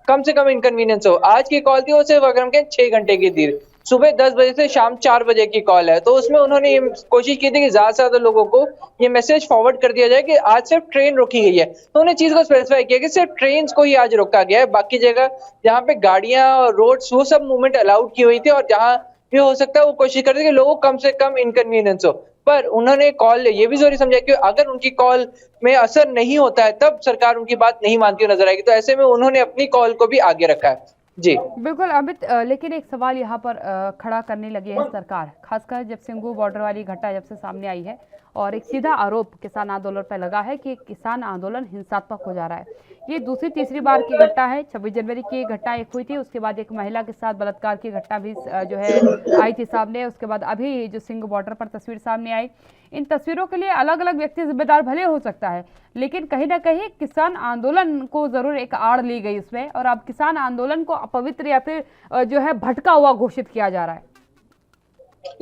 कम से कम इनकन्वीनियंस हो। आज की कॉल थी वो सिर्फ अगर हम कहें 6 घंटे की थी, सुबह 10 बजे से शाम 4 बजे की कॉल है, तो उसमें उन्होंने ये कोशिश की थी कि ज्यादा से ज्यादा लोगों को ये मैसेज फॉरवर्ड कर दिया जाए कि आज सिर्फ ट्रेन रोकी गई है। तो उन्हें चीज को स्पेसिफाई किया कि सिर्फ ट्रेन को ही आज रोका गया है, बाकी जगह जहाँ पे गाड़ियां और रोड्स वो सब मूवमेंट अलाउड की हुई थी, और जहाँ भी हो सकता है वो कोशिश करते कि लोगों को कम से कम इनकन्वीनियंस हो। पर उन्होंने कॉल ये भी जरूरी समझा कि अगर उनकी कॉल में असर नहीं होता है तब सरकार उनकी बात नहीं मानती हुई नजर आएगी, तो ऐसे में उन्होंने अपनी कॉल को भी आगे रखा है जी। बिल्कुल अमित, लेकिन एक सवाल यहाँ पर खड़ा करने लगी है सरकार, खासकर जब सिंगू बॉर्डर वाली घटना जब से सामने आई है, और एक सीधा आरोप किसान आंदोलन पर लगा है कि किसान आंदोलन हिंसात्मक हो जा रहा है। ये दूसरी तीसरी बार की घटना है। 26 जनवरी की घटना एक हुई थी, उसके बाद एक महिला के साथ बलात्कार की घटना भी जो है आई थी सामने, उसके बाद अभी जो सिंगू बॉर्डर पर तस्वीर सामने आई। इन तस्वीरों के लिए अलग अलग व्यक्ति जिम्मेदार भले हो सकता है, लेकिन कहीं ना कहीं किसान आंदोलन को जरूर एक आड़ ली गई इसमें, और अब किसान आंदोलन को अपवित्र या फिर जो है भटका हुआ घोषित किया जा रहा है।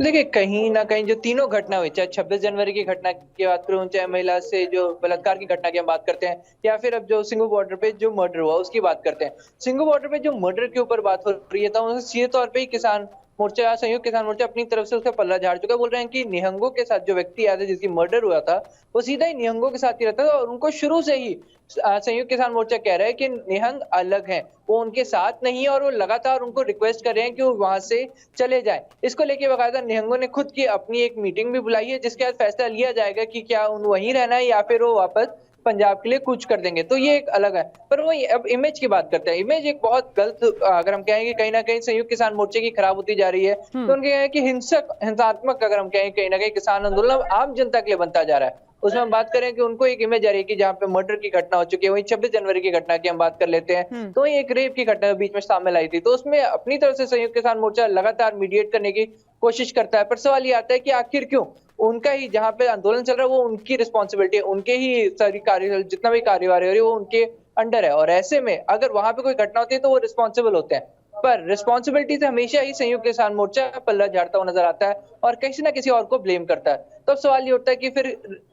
देखिए कहीं ना कहीं जो तीनों घटना हुई, चाहे 26 जनवरी की घटना की बात करूं, चाहे महिला से जो बलात्कार की घटना की हम बात करते हैं, या फिर अब जो सिंगू बॉर्डर पे जो मर्डर हुआ उसकी बात करते हैं। सिंगू बॉर्डर पे जो मर्डर के ऊपर बात हो रही है, तो सीधे तौर पे ही किसान मोर्चा, संयुक्त किसान मोर्चा अपनी तरफ से उसका पल्ला झाड़ चुका है। बोल रहे हैं कि निहंगों के साथ जो व्यक्ति आया था जिसकी मर्डर हुआ था वो सीधा ही निहंगों के साथ ही रहता था, और उनको शुरू से ही संयुक्त किसान मोर्चा कह रहा है कि निहंग अलग हैं, वो उनके साथ नहीं है, और वो लगातार उनको रिक्वेस्ट कर रहे हैं कि वो वहां से चले जाए। इसको लेके बकायदा निहंगों ने खुद की अपनी एक मीटिंग भी बुलाई है, जिसके बाद फैसला लिया जाएगा कि क्या उन वहीं रहना है या फिर वो वापस पंजाब के लिए कूच कर देंगे। तो ये एक अलग है। पर वही अब इमेज की बात करते हैं, इमेज एक बहुत गलत, अगर हम कहेंगे कहीं ना कहीं संयुक्त किसान मोर्चे की खराब होती जा रही है, तो उनके कहें कि हिंसात्मक, अगर हम कहें कहीं ना कहीं किसान आंदोलन आम जनता के लिए बनता जा रहा है। उसमें हम बात करें कि उनको एक इमेज आ रही है कि जहाँ पे मर्डर की घटना हो चुकी है, वहीं 26 जनवरी की घटना की हम बात कर लेते हैं, तो वहीं एक रेप की घटना बीच में शामिल आई थी, तो उसमें अपनी तरफ से संयुक्त किसान मोर्चा लगातार मीडिएट करने की कोशिश करता है। पर सवाल ये आता है कि आखिर क्यों उनका ही जहाँ पे आंदोलन चल रहा है वो उनकी रिस्पॉन्सिबिलिटी है, उनके ही सारी कार्य, जितना भी कार्यवाही हो रही है वो उनके अंडर है, और ऐसे में अगर वहां पे कोई घटना होती है तो वो रिस्पॉन्सिबल होते हैं। पर रिस्पॉन्सिबिलिटी से हमेशा ही संयुक्त किसान मोर्चा पल्ला झाड़ता हुआ नजर आता है और किसी ना किसी और को ब्लेम करता है। तब सवाल ये उठता है कि फिर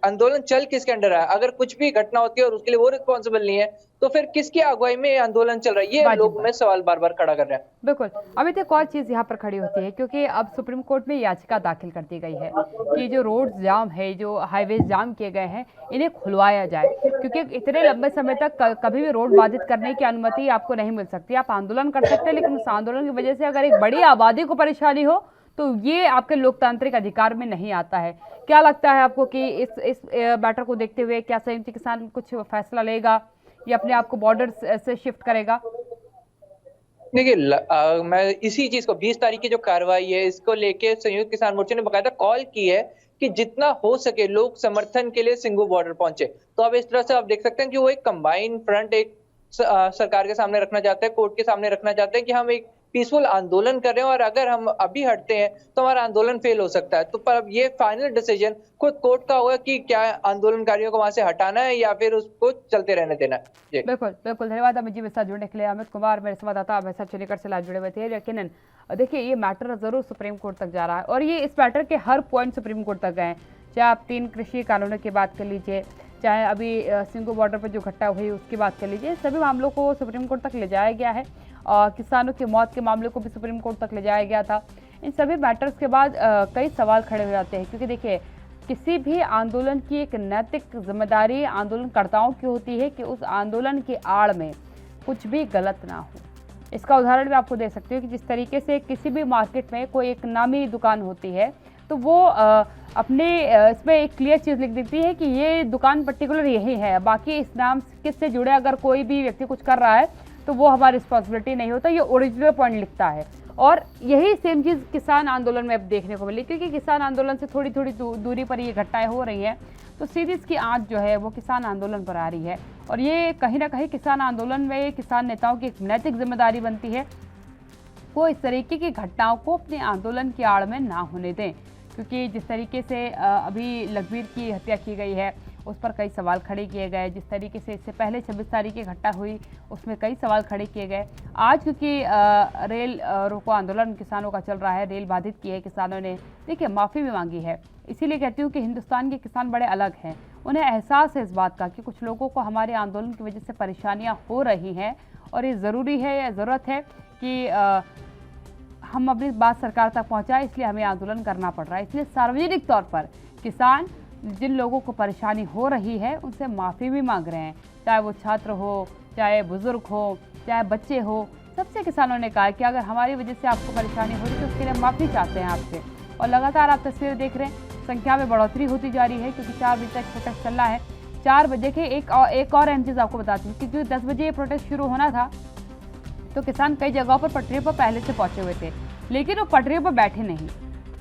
आंदोलन चल किसके अंडर है? अगर कुछ भी घटना होती है और उसके लिए वो रिस्पॉन्सिबल नहीं है, तो फिर किसकी अगुवाई में आंदोलन चल रहा है? ये लोग में सवाल बार बार खड़ा कर रहे हैं। बिल्कुल अमित, एक और चीज यहाँ पर खड़ी होती है, क्योंकि अब सुप्रीम कोर्ट में याचिका दाखिल कर दी गई है कि जो रोड जाम है, जो हाईवे जाम किए गए हैं, इन्हें खुलवाया जाए, क्योंकि इतने लंबे समय तक कभी भी रोड बाधित करने की अनुमति आपको नहीं मिल सकती। आप आंदोलन कर सकते हैं, लेकिन उस आंदोलन की वजह से अगर एक बड़ी आबादी को परेशानी हो तो ये आपके लोकतांत्रिक अधिकार में नहीं आता है। क्या लगता है आपको कि इस मैटर को देखते हुए क्या संयुक्त किसान कुछ फैसला लेगा या अपने आप को बॉर्डर से शिफ्ट करेगा? देखिए मैं इसी चीज को 20 तारीख की जो कार्रवाई है इसको लेके संयुक्त किसान मोर्चे ने बकायदा कॉल की है कि जितना हो सके लोग समर्थन के लिए सिंघू बॉर्डर पहुंचे। तो अब इस तरह से आप देख सकते हैं कि वो एक कंबाइंड फ्रंट एक सरकार के सामने रखना चाहते हैं, कोर्ट के सामने रखना चाहते हैं कि हम एक पीसफुल आंदोलन कर रहे हैं और अगर हम अभी हटते हैं तो हमारा आंदोलन फेल हो सकता है। तो पर अब ये फाइनल डिसीजन खुद कोर्ट का होगा कि क्या आंदोलनकारियों को वहां से हटाना है या फिर उसको चलते रहने देना है। जी बिल्कुल बिल्कुल, धन्यवाद अमित जी मेरे साथ जुड़ने के लिए। अमित कुमार मेरे संवाददाता हमारे साथ चंडीगढ़ से लाइव जुड़े हुए थे। यकीनन देखिए ये मैटर जरूर सुप्रीम कोर्ट तक जा रहा है और ये इस मैटर के हर पॉइंट सुप्रीम कोर्ट तक गए, चाहे आप 3 कृषि कानूनों की बात कर लीजिए, चाहे अभी सिंघू बॉर्डर पर जो घटना हुई उसकी बात कर लीजिए, सभी मामलों को सुप्रीम कोर्ट तक ले जाया गया है और किसानों की मौत के मामले को भी सुप्रीम कोर्ट तक ले जाया गया था। इन सभी मैटर्स के बाद कई सवाल खड़े हो जाते हैं क्योंकि देखिए किसी भी आंदोलन की एक नैतिक जिम्मेदारी आंदोलनकर्ताओं की होती है कि उस आंदोलन की आड़ में कुछ भी गलत ना हो। इसका उदाहरण भी आपको दे सकती हूँ कि जिस तरीके से किसी भी मार्केट में कोई एक नामी दुकान होती है तो वो अपने इसमें एक क्लियर चीज़ लिख देती है कि ये दुकान पर्टिकुलर यही है, बाकी इस नाम किससे जुड़े अगर कोई भी व्यक्ति कुछ कर रहा है तो वो हमारी रिस्पॉन्सिबिलिटी नहीं होता, ये ओरिजिनल पॉइंट लिखता है। और यही सेम चीज़ किसान आंदोलन में अब देखने को मिली क्योंकि किसान आंदोलन से थोड़ी थोड़ी दूरी पर ये घटनाएं हो रही हैं तो सीधी इसकी आंच जो है वो किसान आंदोलन पर आ रही है और ये कहीं ना कहीं किसान आंदोलन में किसान नेताओं की एक नैतिक जिम्मेदारी बनती है वो इस तरीके की घटनाओं को अपने आंदोलन की आड़ में ना होने दें क्योंकि जिस तरीके से अभी लखबीर की हत्या की गई है उस पर कई सवाल खड़े किए गए, जिस तरीके से इससे पहले 26 तारीख की घटना हुई उसमें कई सवाल खड़े किए गए। आज क्योंकि रेल रोको आंदोलन किसानों का चल रहा है, रेल बाधित की है किसानों ने, देखिए माफ़ी भी मांगी है। इसीलिए कहती हूँ कि हिंदुस्तान के किसान बड़े अलग हैं, उन्हें एहसास है इस बात का कि कुछ लोगों को हमारे आंदोलन की वजह से परेशानियाँ हो रही हैं और ये ज़रूरी है या ज़रूरत है कि हम अपनी बात सरकार तक पहुँचाएं, इसलिए हमें आंदोलन करना पड़ रहा है। इसलिए सार्वजनिक तौर पर किसान जिन लोगों को परेशानी हो रही है उनसे माफ़ी भी मांग रहे हैं, चाहे वो छात्र हो, चाहे बुजुर्ग हो, चाहे बच्चे हो। सबसे किसानों ने कहा कि अगर हमारी वजह से आपको परेशानी हो रही है तो उसके लिए माफ़ी चाहते हैं आपसे। और लगातार आप तस्वीरें देख रहे हैं, संख्या में बढ़ोतरी होती जा रही है क्योंकि 4 बजे तक प्रोटेस्ट चल रहा है। 4 बजे के एक और अहम चीज़ आपको बताती हूँ कि जो 10 बजे ये प्रोटेस्ट शुरू होना था तो किसान कई जगहों पर पटरियों पर पहले से पहुंचे हुए थे लेकिन वो पटरियों पर बैठे नहीं।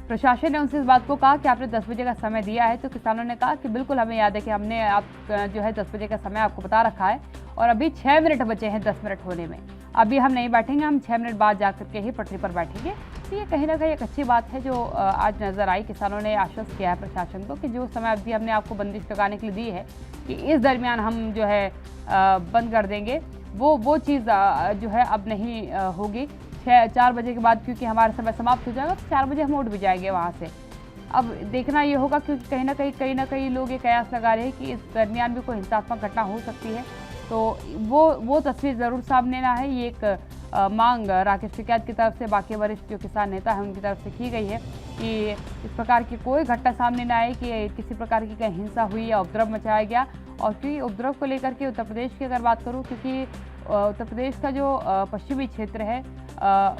प्रशासन ने उनसे इस बात को कहा कि आपने 10 बजे का समय दिया है तो किसानों ने कहा कि बिल्कुल हमें याद है कि हमने आप जो है 10 बजे का समय आपको बता रखा है और अभी 6 मिनट बचे हैं 10 मिनट होने में, अभी हम नहीं बैठेंगे, हम 6 मिनट बाद जा करके ही पटरी पर बैठेंगे। तो ये कहीं ना कहीं एक अच्छी बात है जो आज नज़र आई। किसानों ने आश्वस्त किया है प्रशासन को कि जो समय अवधि हमने आपको बंदिश लगाने के लिए दी है कि इस दरमियान हम जो है बंद कर देंगे, वो चीज़ जो है अब नहीं होगी। 4 बजे के बाद क्योंकि हमारा समय समाप्त हो जाएगा तो 4 बजे हम उठ भी जाएंगे वहाँ से। अब देखना ये होगा क्योंकि कहीं ना कहीं लोग ये कयास लगा रहे हैं कि इस दरमियान भी कोई हिंसात्मक घटना हो सकती है, तो वो तस्वीर ज़रूर सामने ना है। ये एक मांग राकेश टिकैत की तरफ से बाकी वरिष्ठ जो किसान नेता हैं उनकी तरफ से की गई है कि इस प्रकार की कोई घटना सामने ना आए कि किसी प्रकार की कहीं हिंसा हुई या उपद्रव मचाया गया। और क्योंकि उपद्रव को लेकर के उत्तर प्रदेश की अगर बात करूँ, क्योंकि उत्तर प्रदेश का जो पश्चिमी क्षेत्र है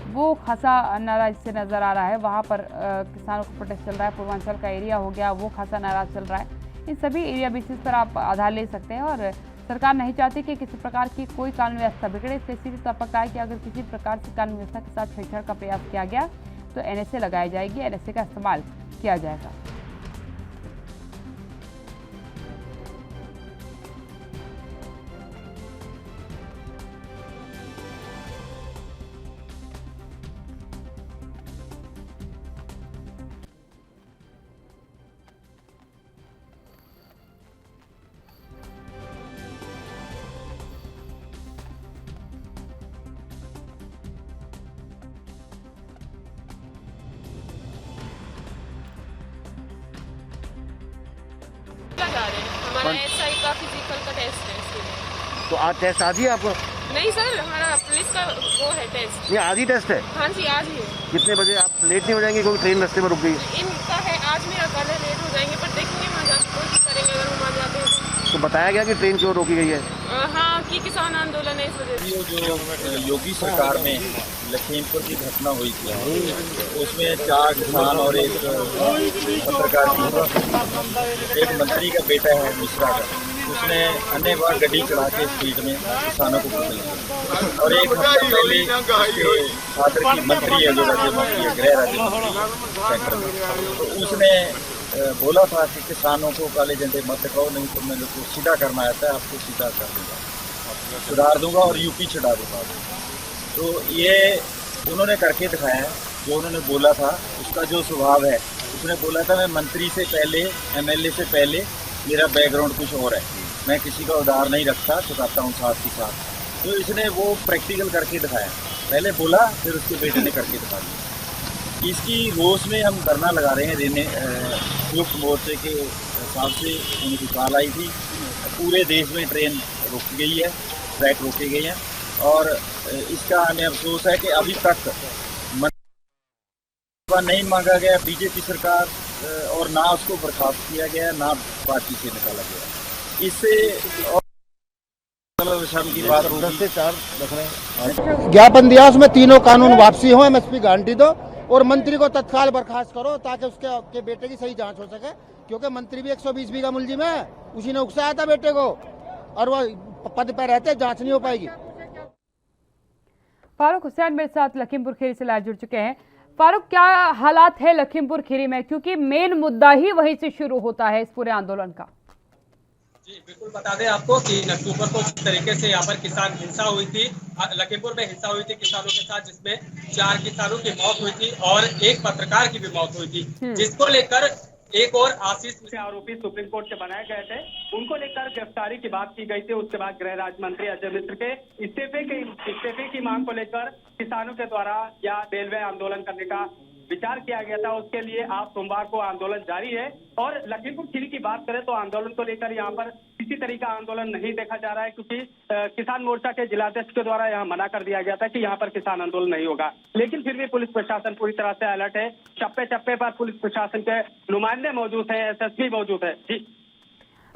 वो खासा नाराज से नज़र आ रहा है, वहाँ पर किसानों को प्रोटेस्ट चल रहा है। पूर्वांचल का एरिया हो गया वो खासा नाराज चल रहा है। इन सभी एरिया बेसिस पर आप आधार ले सकते हैं और सरकार नहीं चाहती कि किसी प्रकार की कोई कानून व्यवस्था बिगड़े। इसलिए सीधे तौर पर कहा है कि अगर किसी प्रकार से कानून व्यवस्था के साथ छेड़छाड़ का प्रयास किया गया तो NSA लगाई जाएगी, NSA का इस्तेमाल किया जाएगा। लगा रहे हैं, हमारा SI का फिजिकल का टेस्ट है इसके लिए। तो आज टेस्ट आज ही है आपको? नहीं सर, हमारा पुलिस का वो है टेस्ट। ये आज ही टेस्ट है? हाँ जी आज ही है। कितने बजे? आप लेट नहीं हो जाएंगे क्योंकि ट्रेन रास्ते में रुक गई? इनका है आज, मेरा कल है, लेट हो जाएंगे पर देखेंगे वहाँ जाकर कोशिश करेंगे अगर हम वहाँ जाते हैं तो बताया गया कि ट्रेन क्यों रोकी गई है? हाँ कि किसान आंदोलन है इस वजह से। जो योगी सरकार में लखीमपुर की घटना हुई थी उसमें 4 किसान और एक पत्रकार, एक मंत्री का बेटा है मिश्रा का, उसने अन्य बार गड्डी चढ़ा के स्पीड में किसानों को कुचल और एक हफ्ते पहले उसके फादर की मंत्री है जो राज्य मंत्री है, गृह राज्य मंत्री सेंटर में, तो उसने बोला था कि किसानों को काले झंडे मत दिखाओ, नहीं तो मैं लोग को सीधा करना आता है, आपको सीधा कर दूंगा, सुधार दूंगा और यूपी चढ़ा दूंगा। तो ये उन्होंने करके दिखाया है जो उन्होंने बोला था। उसका जो स्वभाव है, उसने बोला था मैं मंत्री से पहले, एमएलए से पहले मेरा बैकग्राउंड कुछ और है, मैं किसी का उधार नहीं रखता, चुकाता हूँ साथ ही साथ। तो इसने वो प्रैक्टिकल करके दिखाया, पहले बोला फिर उसके बेटे ने करके दिखा दिया। इसकी रोष में हम धरना लगा रहे हैं। संयुक्त मोर्चे के हिसाब से उनकी कॉल आई थी, पूरे देश में ट्रेन रोकी गई है, ट्रैक रोके गए हैं और इसका हमें अफसोस है कि अभी तक नहीं मांगा गया बीजेपी सरकार और ना उसको बर्खास्त किया गया, ना पार्टी से निकाला गया। इससे और विषम की बात 10 से 4 रख रहे हैं। ज्ञापन दिया, उसमें तीनों कानून वापसी हो, एमएसपी गारंटी दो और मंत्री को तत्काल बर्खास्त करो ताकि उसके बेटे की सही जांच हो सके, क्योंकि मंत्री भी 120 बीघा मुलजिम है, उसी ने उकसाया था बेटे को और वो पद पर रहते जांच नहीं हो पाएगी। फारूक हुसैन मेरे साथ लखीमपुर खीरी से लाइव जुड़ चुके हैं। फारूक, क्या हालात है लखीमपुर खीरी में, क्योंकि मेन मुद्दा ही वहीं से शुरू होता है इस पूरे आंदोलन का? जी बिल्कुल, बता दें आपको कि अक्टूबर को जिस तरीके से यहाँ पर किसान हिंसा हुई थी, लखीमपुर में हिंसा हुई थी किसानों के साथ, जिसमें 4 किसानों की मौत हुई थी और एक पत्रकार की भी मौत हुई थी, जिसको लेकर एक और आशीष आरोपी सुप्रीम कोर्ट से बनाए गए थे, उनको लेकर गिरफ्तारी की बात की गई थी। उसके बाद गृह राज्य मंत्री अजय मिश्र के इस्तीफे की मांग को लेकर किसानों के द्वारा या रेलवे आंदोलन करने का विचार किया गया था। उसके लिए आज सोमवार को आंदोलन जारी है और लखीमपुर खीरी की बात करें तो आंदोलन को लेकर यहाँ पर किसी तरह का आंदोलन नहीं देखा जा रहा है, क्योंकि किसान मोर्चा के जिलाध्यक्ष के द्वारा यहाँ मना कर दिया गया था कि यहाँ पर किसान आंदोलन नहीं होगा। लेकिन फिर भी पुलिस प्रशासन पूरी तरह से अलर्ट है, चप्पे चप्पे पर पुलिस प्रशासन के नुमाइंदे मौजूद है, एसएसपी मौजूद है। जी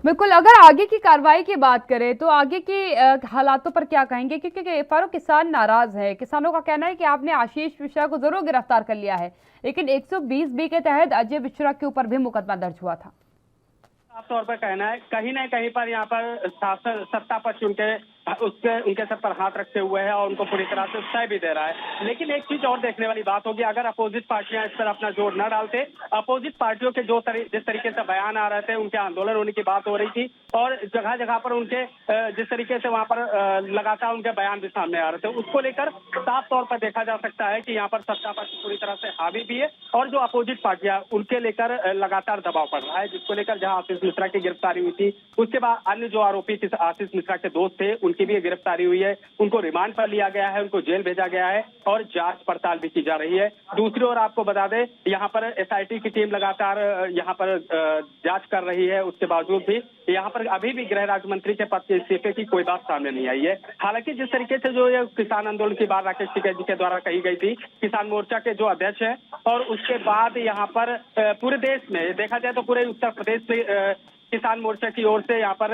बिल्कुल, अगर आगे की कार्रवाई की बात करें तो आगे की हालातों पर क्या कहेंगे, क्योंकि फारूक किसान नाराज है। किसानों का कहना है कि आपने आशीष मिश्रा को जरूर गिरफ्तार कर लिया है, लेकिन 120B के तहत अजय मिश्रा के ऊपर भी मुकदमा दर्ज हुआ था। साफ तौर पर कहना है कहीं न कहीं पर यहाँ पर सत्ता पक्ष उनके सर पर हाथ रखते हुए है और उनको पूरी तरह से उत्साह भी दे रहा है। लेकिन एक चीज और देखने वाली बात होगी, अगर अपोजिट पार्टियां इस पर अपना जोर न डालते, अपोजिट पार्टियों के जिस तरीके से बयान आ रहे थे, उनके आंदोलन होने की बात हो रही थी और जगह जगह पर उनके जिस तरीके से वहां पर लगातार उनके बयान भी सामने आ रहे थे, उसको लेकर साफ तौर पर देखा जा सकता है कि यहाँ पर सत्ता पक्ष पूरी तरह से हावी भी है और जो अपोजिट पार्टियां उनके लेकर लगातार दबाव पड़ रहा है, जिसको लेकर जहां आशीष मिश्रा की गिरफ्तारी हुई थी, उसके बाद अन्य जो आरोपी आशीष मिश्रा के दोस्त थे उनकी भी गिरफ्तारी हुई है, उनको रिमांड पर लिया गया है, उनको जेल भेजा गया है और जांच पड़ताल भी की जा रही है। दूसरी ओर आपको बता दें, यहाँ पर एसआईटी की टीम लगातार यहाँ पर जांच कर रही है, उसके बावजूद भी यहाँ पर अभी भी गृह राज्य मंत्री के पद के इस्तीफे की कोई बात सामने नहीं आई है। हालांकि जिस तरीके से जो ये किसान आंदोलन की बात राकेश टिकैत जी के द्वारा कही गई थी, किसान मोर्चा के जो अध्यक्ष है, और उसके बाद यहाँ पर पूरे देश में देखा जाए तो पूरे उत्तर प्रदेश में किसान मोर्चा की ओर से यहाँ पर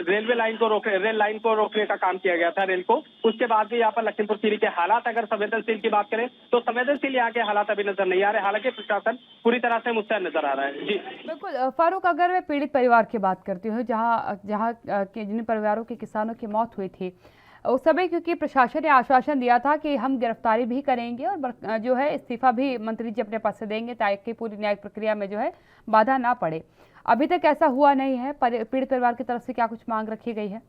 रेल लाइन को रोकने का काम किया गया था, रेल को। उसके बाद भी यहाँ पर लखीमपुर खीरी के हालात अगर संवेदनशील की बात करें तो संवेदनशील यहाँ के हालात अभी नजर नहीं आ रहे, हालांकि प्रशासन पूरी तरह से मुस्तैद नजर आ रहा है। जी बिल्कुल फारूक, अगर मैं पीड़ित परिवार की बात करती हूँ, जहाँ के जिन परिवारों के किसानों की मौत हुई थी, उस समय क्योंकि प्रशासन ने आश्वासन दिया था कि हम गिरफ्तारी भी करेंगे और जो है इस्तीफा भी मंत्री जी अपने पास से देंगे ताकि पूरी न्यायिक प्रक्रिया में जो है बाधा ना पड़े। अभी तक ऐसा हुआ नहीं है। पीड़ित परिवार की तरफ से क्या कुछ मांग रखी गई है?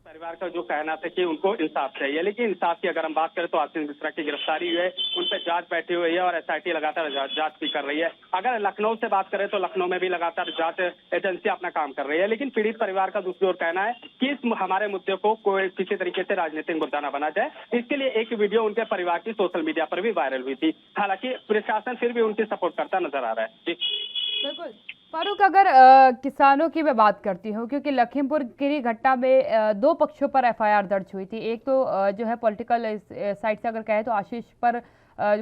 परिवार का जो कहना था कि उनको इंसाफ चाहिए, लेकिन इंसाफ की अगर हम बात करें तो आशीष मिश्रा की गिरफ्तारी हुई है, उन पर जांच बैठी हुई है और एसआईटी लगातार जांच भी कर रही है। अगर लखनऊ से बात करें तो लखनऊ में भी लगातार जांच एजेंसी अपना काम कर रही है, लेकिन पीड़ित परिवार का दूसरी ओर कहना है कि इस हमारे मुद्दे को कोई किसी तरीके से राजनीतिक मुद्दा न बना जाए। इसके लिए एक वीडियो उनके परिवार की सोशल मीडिया पर भी वायरल हुई थी, हालांकि प्रशासन फिर भी उनकी सपोर्ट करता नजर आ रहा है। जी बिल्कुल फारूक, अगर किसानों की मैं बात करती हूँ, क्योंकि लखीमपुर खीरी घटना में 2 पक्षों पर एफआईआर दर्ज हुई थी। एक तो जो है पॉलिटिकल साइड से अगर कहें तो आशीष पर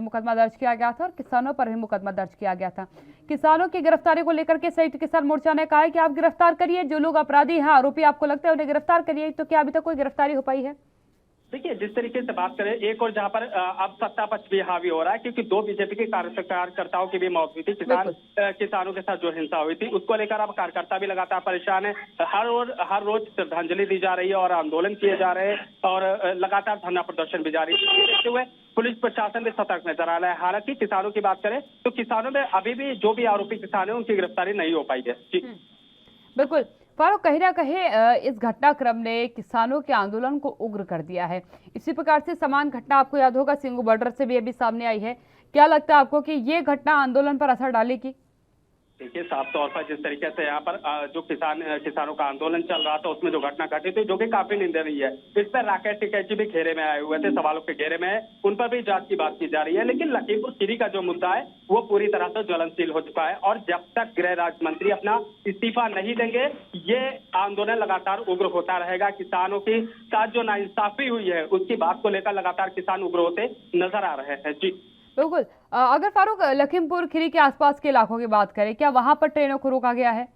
मुकदमा दर्ज किया गया था और किसानों पर भी मुकदमा दर्ज किया गया था। किसानों की गिरफ्तारी को लेकर के संयुक्त किसान मोर्चा ने कहा है कि आप गिरफ्तार करिए, जो लोग अपराधी हैं, आरोपी आपको लगता है उन्हें गिरफ्तार करिए। तो क्या अभी तक कोई गिरफ्तारी हो पाई है? देखिए, जिस तरीके से बात करें, एक और जहां पर अब सत्ता पक्ष भी हावी हो रहा है, क्योंकि 2 बीजेपी के कार्यकर्ताओं की भी मौत हुई थी, किसानों के साथ जो हिंसा हुई थी, उसको लेकर अब कार्यकर्ता भी लगातार परेशान है। हर रोज श्रद्धांजलि दी जा रही है और आंदोलन किए जा रहे हैं और लगातार धरना प्रदर्शन भी जारी है। ये देखते हुए पुलिस प्रशासन भी सतर्क नजर आ रहा है। हालांकि किसानों की बात करें तो किसानों में अभी भी जो भी आरोपी किसान है उनकी गिरफ्तारी नहीं हो पाई है। जी बिल्कुल फारूक, कहीं ना कहीं इस घटनाक्रम ने किसानों के आंदोलन को उग्र कर दिया है। इसी प्रकार से समान घटना आपको याद होगा सिंगू बॉर्डर से भी अभी सामने आई है। क्या लगता है आपको कि ये घटना आंदोलन पर असर डालेगी? देखिए, साफ तौर पर जिस तरीके से यहाँ पर जो किसानों का आंदोलन चल रहा था उसमें जो घटना घटी थी, जो कि काफी निंदनीय है, इस पर राकेश टिकैत भी घेरे में आए हुए थे, सवालों के घेरे में है, उन पर भी जांच की बात की जा रही है। लेकिन लखीमपुर खीरी का जो मुद्दा है वो पूरी तरह से ज्वलनशील हो चुका है और जब तक गृह राज्य मंत्री अपना इस्तीफा नहीं देंगे ये आंदोलन लगातार उग्र होता रहेगा। किसानों के साथ जो नाइंसाफी हुई है उसकी बात को लेकर लगातार किसान उग्र होते नजर आ रहे हैं। जी बिल्कुल। अगर फारूक लखीमपुर खीरी के आसपास के इलाकों की बात करें, क्या वहां पर ट्रेनों को रोका गया है?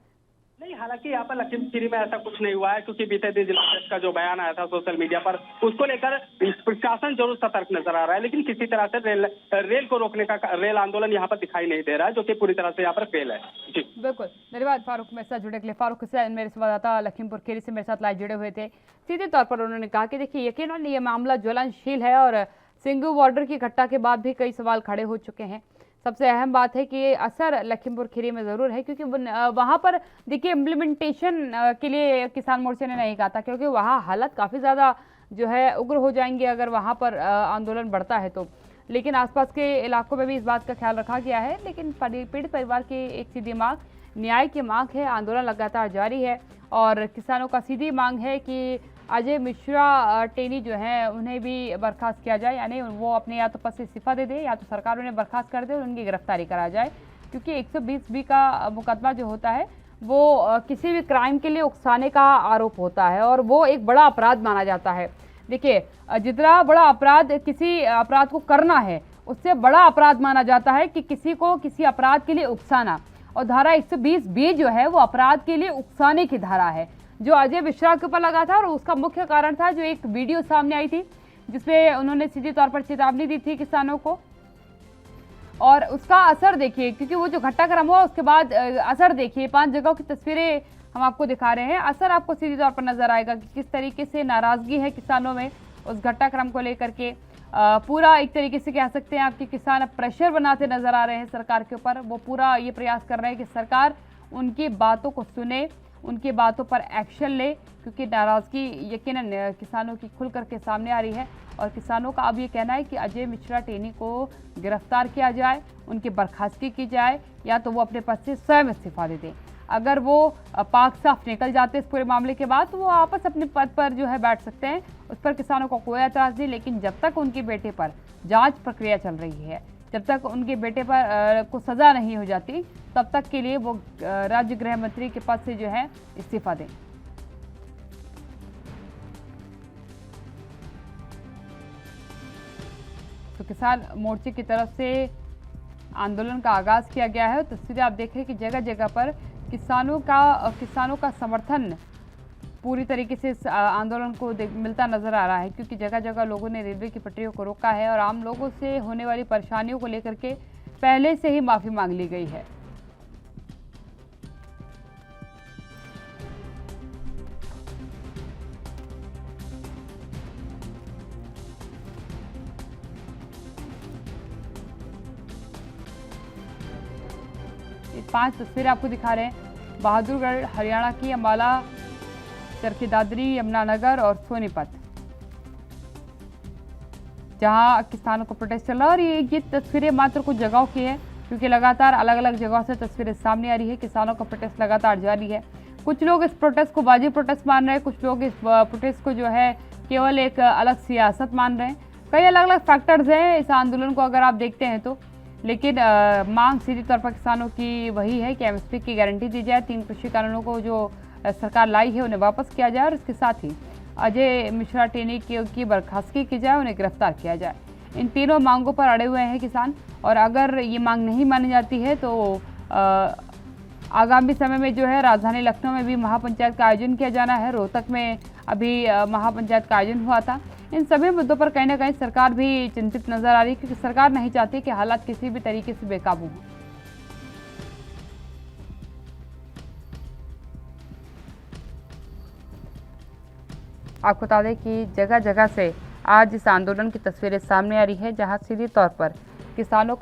नहीं, हालांकि यहाँ पर लखीमपुर खीरी में ऐसा कुछ नहीं हुआ है, क्योंकि बीते दिन जिला अध्यक्ष का जो बयान आया था सोशल मीडिया पर उसको लेकर प्रशासन जरूर सतर्क नजर आ रहा है, लेकिन किसी तरह से रेल को रोकने का रेल आंदोलन यहाँ पर दिखाई नहीं दे रहा है, जो कि पूरी तरह से यहाँ पर फेल है। जी बिल्कुल, धन्यवाद फारूक मेरे साथ जुड़ने के लिए। फारूक हुसैन मेरे संवाददाता लखीमपुर खीरी से मेरे साथ लाइव जुड़े हुए थे। सीधे तौर पर उन्होंने कहा कि देखिए यकीनन ये मामला ज्वलनशील है और सिंगू बॉर्डर की घटना के बाद भी कई सवाल खड़े हो चुके हैं। सबसे अहम बात है कि असर लखीमपुर खीरी में ज़रूर है, क्योंकि वहाँ पर देखिए इम्प्लीमेंटेशन के लिए किसान मोर्चे ने नहीं कहा था, क्योंकि वहाँ हालत काफ़ी ज़्यादा जो है उग्र हो जाएंगे अगर वहाँ पर आंदोलन बढ़ता है तो। लेकिन आसपास के इलाकों में भी इस बात का ख्याल रखा गया है। लेकिन पीड़ित परिवार की एक सीधी मांग, न्याय की मांग है, आंदोलन लगातार जारी है और किसानों का सीधी मांग है कि अजय मिश्रा टेनी जो है उन्हें भी बर्खास्त किया जाए, यानी वो अपने या तो पद से इस्तीफा दे दे या तो सरकार उन्हें बर्खास्त कर दे और उनकी गिरफ्तारी करा जाए, क्योंकि 120B का मुकदमा जो होता है वो किसी भी क्राइम के लिए उकसाने का आरोप होता है और वो एक बड़ा अपराध माना जाता है। देखिए, जितना बड़ा अपराध किसी अपराध को करना है उससे बड़ा अपराध माना जाता है कि किसी को किसी अपराध के लिए उकसाना, और धारा 120B जो है वो अपराध के लिए उकसाने की धारा है, जो अजय मिश्रा के ऊपर लगा था। और उसका मुख्य कारण था जो एक वीडियो सामने आई थी जिसमें उन्होंने सीधे तौर पर चेतावनी दी थी किसानों को, और उसका असर देखिए, क्योंकि वो जो घटनाक्रम हुआ उसके बाद असर देखिए, 5 जगहों की तस्वीरें हम आपको दिखा रहे हैं। असर आपको सीधे तौर पर नजर आएगा कि किस तरीके से नाराजगी है किसानों में उस घटनाक्रम को लेकर के। पूरा एक तरीके से कह सकते हैं आपके किसान अब प्रेशर बनाते नजर आ रहे हैं सरकार के ऊपर। वो पूरा ये प्रयास कर रहे हैं कि सरकार उनकी बातों को सुने, उनकी बातों पर एक्शन ले, क्योंकि नाराजगी यकीनन किसानों की खुल करके सामने आ रही है। और किसानों का अब ये कहना है कि अजय मिश्रा टेनी को गिरफ्तार किया जाए, उनकी बर्खास्तगी की जाए, या तो वो अपने पद से स्वयं इस्तीफा दे दें। अगर वो पाक साफ निकल जाते इस पूरे मामले के बाद तो वो वापस अपने पद पर जो है बैठ सकते हैं, उस पर किसानों को कोई एतराज़ नहीं। लेकिन जब तक उनके बेटे पर जांच प्रक्रिया चल रही है, जब तक उनके बेटे पर को सज़ा नहीं हो जाती, तब तक के लिए वो राज्य गृह मंत्री के पद से जो है इस्तीफा दें। तो किसान मोर्चे की तरफ से आंदोलन का आगाज किया गया है। तस्वीरें आप देख रहे हैं कि जगह जगह पर किसानों का समर्थन पूरी तरीके से इस आंदोलन को मिलता नजर आ रहा है, क्योंकि जगह जगह लोगों ने रेलवे की पटरियों को रोका है और आम लोगों से होने वाली परेशानियों को लेकर के पहले से ही माफी मांग ली गई है। ये 5 तस्वीरें आपको दिखा रहे हैं। बहादुरगढ़ हरियाणा की अम्बाला, चरखी दादरी, यमुनानगर और सोनीपत, जहां किसानों को प्रोटेस्ट चल रहा है। और ये तस्वीरें मात्र कुछ जगहों की है, क्योंकि लगातार अलग अलग जगहों से तस्वीरें सामने आ रही है। किसानों का प्रोटेस्ट लगातार जारी है। कुछ लोग इस प्रोटेस्ट को वाजिब प्रोटेस्ट मान रहे हैं, कुछ लोग इस प्रोटेस्ट को जो है केवल एक अलग सियासत मान रहे हैं। कई अलग अलग फैक्टर्स हैं इस आंदोलन को अगर आप देखते हैं तो, लेकिन मांग सीधी तौर पर किसानों की वही है कि एमएसपी की गारंटी दी जाए, 3 कृषि कानूनों को जो सरकार लाई है उन्हें वापस किया जाए और इसके साथ ही अजय मिश्रा टेनी की बर्खास्तगी की जाए, उन्हें गिरफ्तार किया जाए। इन तीनों मांगों पर अड़े हुए हैं किसान, और अगर ये मांग नहीं मानी जाती है तो आगामी समय में जो है राजधानी लखनऊ में भी महापंचायत का आयोजन किया जाना है। रोहतक में अभी महापंचायत का आयोजन हुआ था। इन सभी मुद्दों पर कहीं ना कहीं सरकार भी चिंतित नजर आ रही है, क्योंकि सरकार नहीं चाहती कि हालात किसी भी तरीके से बेकाबू हों। आपको बता दें कि जगह जगह से आज इस आंदोलन की तस्वीरें सामने आ रही है, जहां सीधे तौर पर किसानों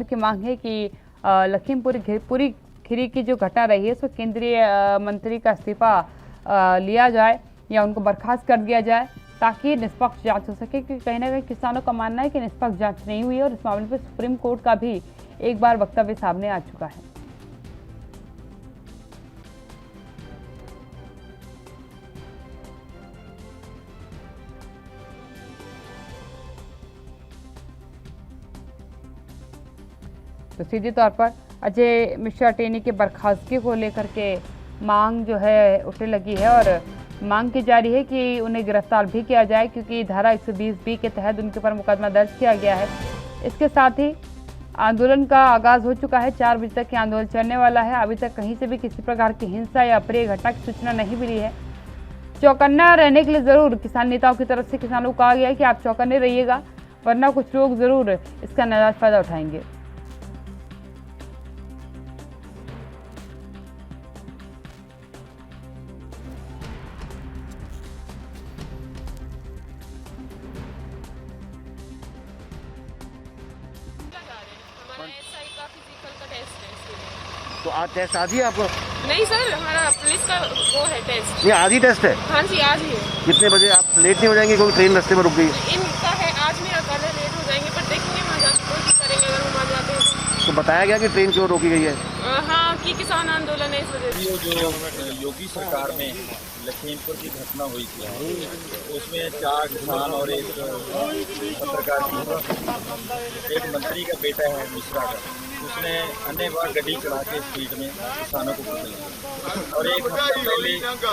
की मांग है कि लखीमपुरी खीरी की जो घटना रही है उसमें केंद्रीय मंत्री का इस्तीफा लिया जाए या उनको बर्खास्त कर दिया जाए, ताकि निष्पक्ष जांच हो सके। क्योंकि कहीं ना कहीं किसानों का मानना है कि निष्पक्ष जांच नहीं हुई है और इस मामले पर सुप्रीम कोर्ट का भी एक बार वक्तव्य सामने आ चुका है। तो सीधे तौर पर अजय मिश्रा टेनी के बर्खास्तगी को लेकर के मांग जो है उठने लगी है और मांग की जा रही है कि उन्हें गिरफ्तार भी किया जाए, क्योंकि धारा 120B के तहत उनके ऊपर मुकदमा दर्ज किया गया है। इसके साथ ही आंदोलन का आगाज हो चुका है। 4 बजे तक ये आंदोलन चलने वाला है। अभी तक कहीं से भी किसी प्रकार की हिंसा या अप्रिय घटना की सूचना नहीं मिली है। चौकन्ना रहने के लिए जरूर किसान नेताओं की तरफ से किसानों को कहा गया है कि आप चौकन्ने रहिएगा, वरना कुछ लोग जरूर इसका नाजायज फायदा उठाएंगे। तो आज टेस्ट आज ही है आपको? नहीं सर, हमारा पुलिस का वो है टेस्ट। ये आज ही टेस्ट है? हाँ जी, आज ही है। कितने बजे? आप लेट नहीं हो जाएंगे क्योंकि ट्रेन रास्ते में रुक गई? इनका है आज नहीं, कल लेट हो जाएंगे, पर देखेंगे वहाँ जाकर कोशिश करेंगे अगर हम आ जाते हैं तो बताया गया कि ट्रेन क्यों रोकी गई है? हाँ, कि किसान आंदोलन है इस वजह से। ये जो योगी सरकार में लखीमपुर की घटना हुई थी, उसमें 4 किसान और एक पत्रकार थी। एक मंत्री का बेटा है मिश्रा का, उसने अन्य बार गड्डी चढ़ा के स्पीड में किसानों को पकड़ लिया। और एक हफ्ता पहले उसके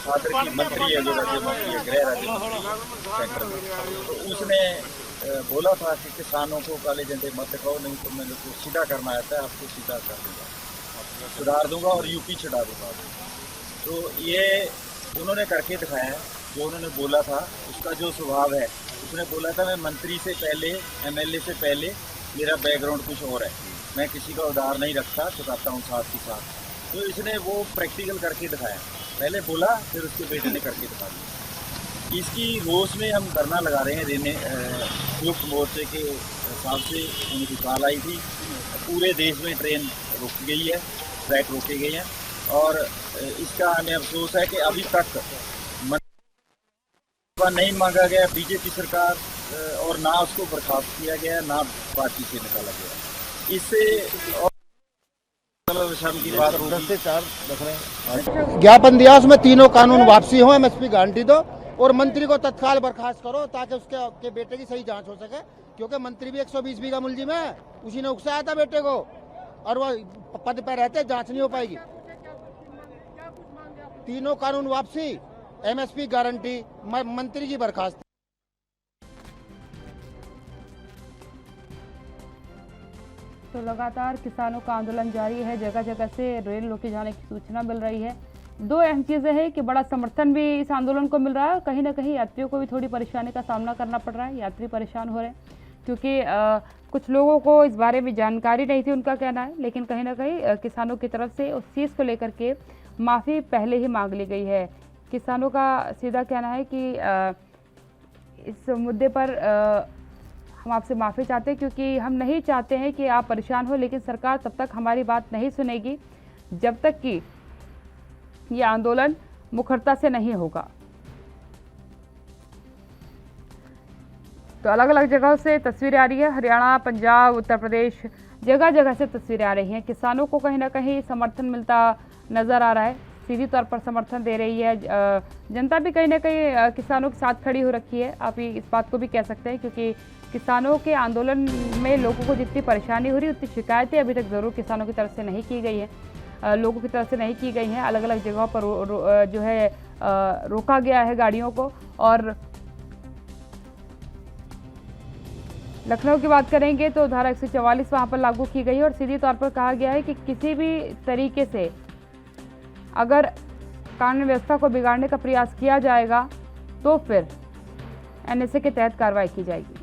फादर की मंत्री है, जो राज्य मंत्री है, गृह राज्य मंत्री सेंटर में, तो उसने बोला था कि किसानों को काले झंडे मत दिखाओ, नहीं तो मैं उसको सीधा करना आता है, आपको सीधा कर दूंगा, सुधार दूंगा और यूपी छुड़ा दूंगा। तो ये उन्होंने करके दिखाया है। जो उन्होंने बोला था उसका जो स्वभाव है, उसने बोला था मैं मंत्री से पहले, MLA से पहले मेरा बैकग्राउंड कुछ और है, मैं किसी का उधार नहीं रखता, चुकाता हूँ साथ ही साथ। तो इसने वो प्रैक्टिकल करके दिखाया, पहले बोला फिर उसके बेटे ने करके दिखा दिया। इसकी रोष में हम धरना लगा रहे हैं। संयुक्त मोर्चे के हिसाब से उनकी कॉल आई थी, पूरे देश में ट्रेन रुक गई है, ट्रैक रोके गए हैं, और इसका हमें अफसोस है कि अभी तक नहीं मांगा गया बीजेपी सरकार, और ना उसको बर्खास्त किया गया, ना पार्टी से निकाला गया। इससे की बात 10 से 4 रख रहे हैं। ज्ञापन दिया, उसमें तीनों कानून वापसी हो, MSP गारंटी दो और मंत्री को तत्काल बर्खास्त करो, ताकि उसके बेटे की सही जांच हो सके। क्योंकि मंत्री भी 120B का मुलजिम है, उसी ने उकसाया था बेटे को, और वो पद पर रहते जांच नहीं हो पाएगी। तीनों कानून वापसी, MSP गारंटी, मंत्री की बर्खास्त। तो लगातार किसानों का आंदोलन जारी है, जगह जगह से रेल रोके जाने की सूचना मिल रही है। 2 अहम चीज़ें हैं कि बड़ा समर्थन भी इस आंदोलन को मिल रहा है, कहीं ना कहीं यात्रियों को भी थोड़ी परेशानी का सामना करना पड़ रहा है। यात्री परेशान हो रहे हैं क्योंकि कुछ लोगों को इस बारे में जानकारी नहीं थी, उनका कहना है, लेकिन कहीं ना कहीं किसानों की तरफ से उस चीज़ को लेकर के माफ़ी पहले ही मांग ली गई है। किसानों का सीधा कहना है कि इस मुद्दे पर हम आपसे माफ़ी चाहते हैं, क्योंकि हम नहीं चाहते हैं कि आप परेशान हो, लेकिन सरकार तब तक हमारी बात नहीं सुनेगी जब तक कि ये आंदोलन मुखरता से नहीं होगा। तो अलग अलग जगहों से तस्वीरें आ रही है, हरियाणा, पंजाब, उत्तर प्रदेश, जगह जगह से तस्वीरें आ रही हैं। किसानों को कहीं ना कहीं समर्थन मिलता नज़र आ रहा है, सीधी तौर पर समर्थन दे रही है जनता भी, कहीं ना कहीं किसानों के साथ खड़ी हो रखी है। आप इस बात को भी कह सकते हैं, क्योंकि किसानों के आंदोलन में लोगों को जितनी परेशानी हो रही है, उतनी शिकायतें अभी तक ज़रूर किसानों की तरफ से नहीं की गई है, लोगों की तरफ से नहीं की गई हैं। अलग अलग जगहों पर जो है रोका गया है गाड़ियों को। और लखनऊ की बात करेंगे तो धारा 144 वहाँ पर लागू की गई है, और सीधी तौर पर कहा गया है कि किसी भी तरीके से अगर कानून व्यवस्था को बिगाड़ने का प्रयास किया जाएगा तो फिर एनएसए के तहत कार्रवाई की जाएगी।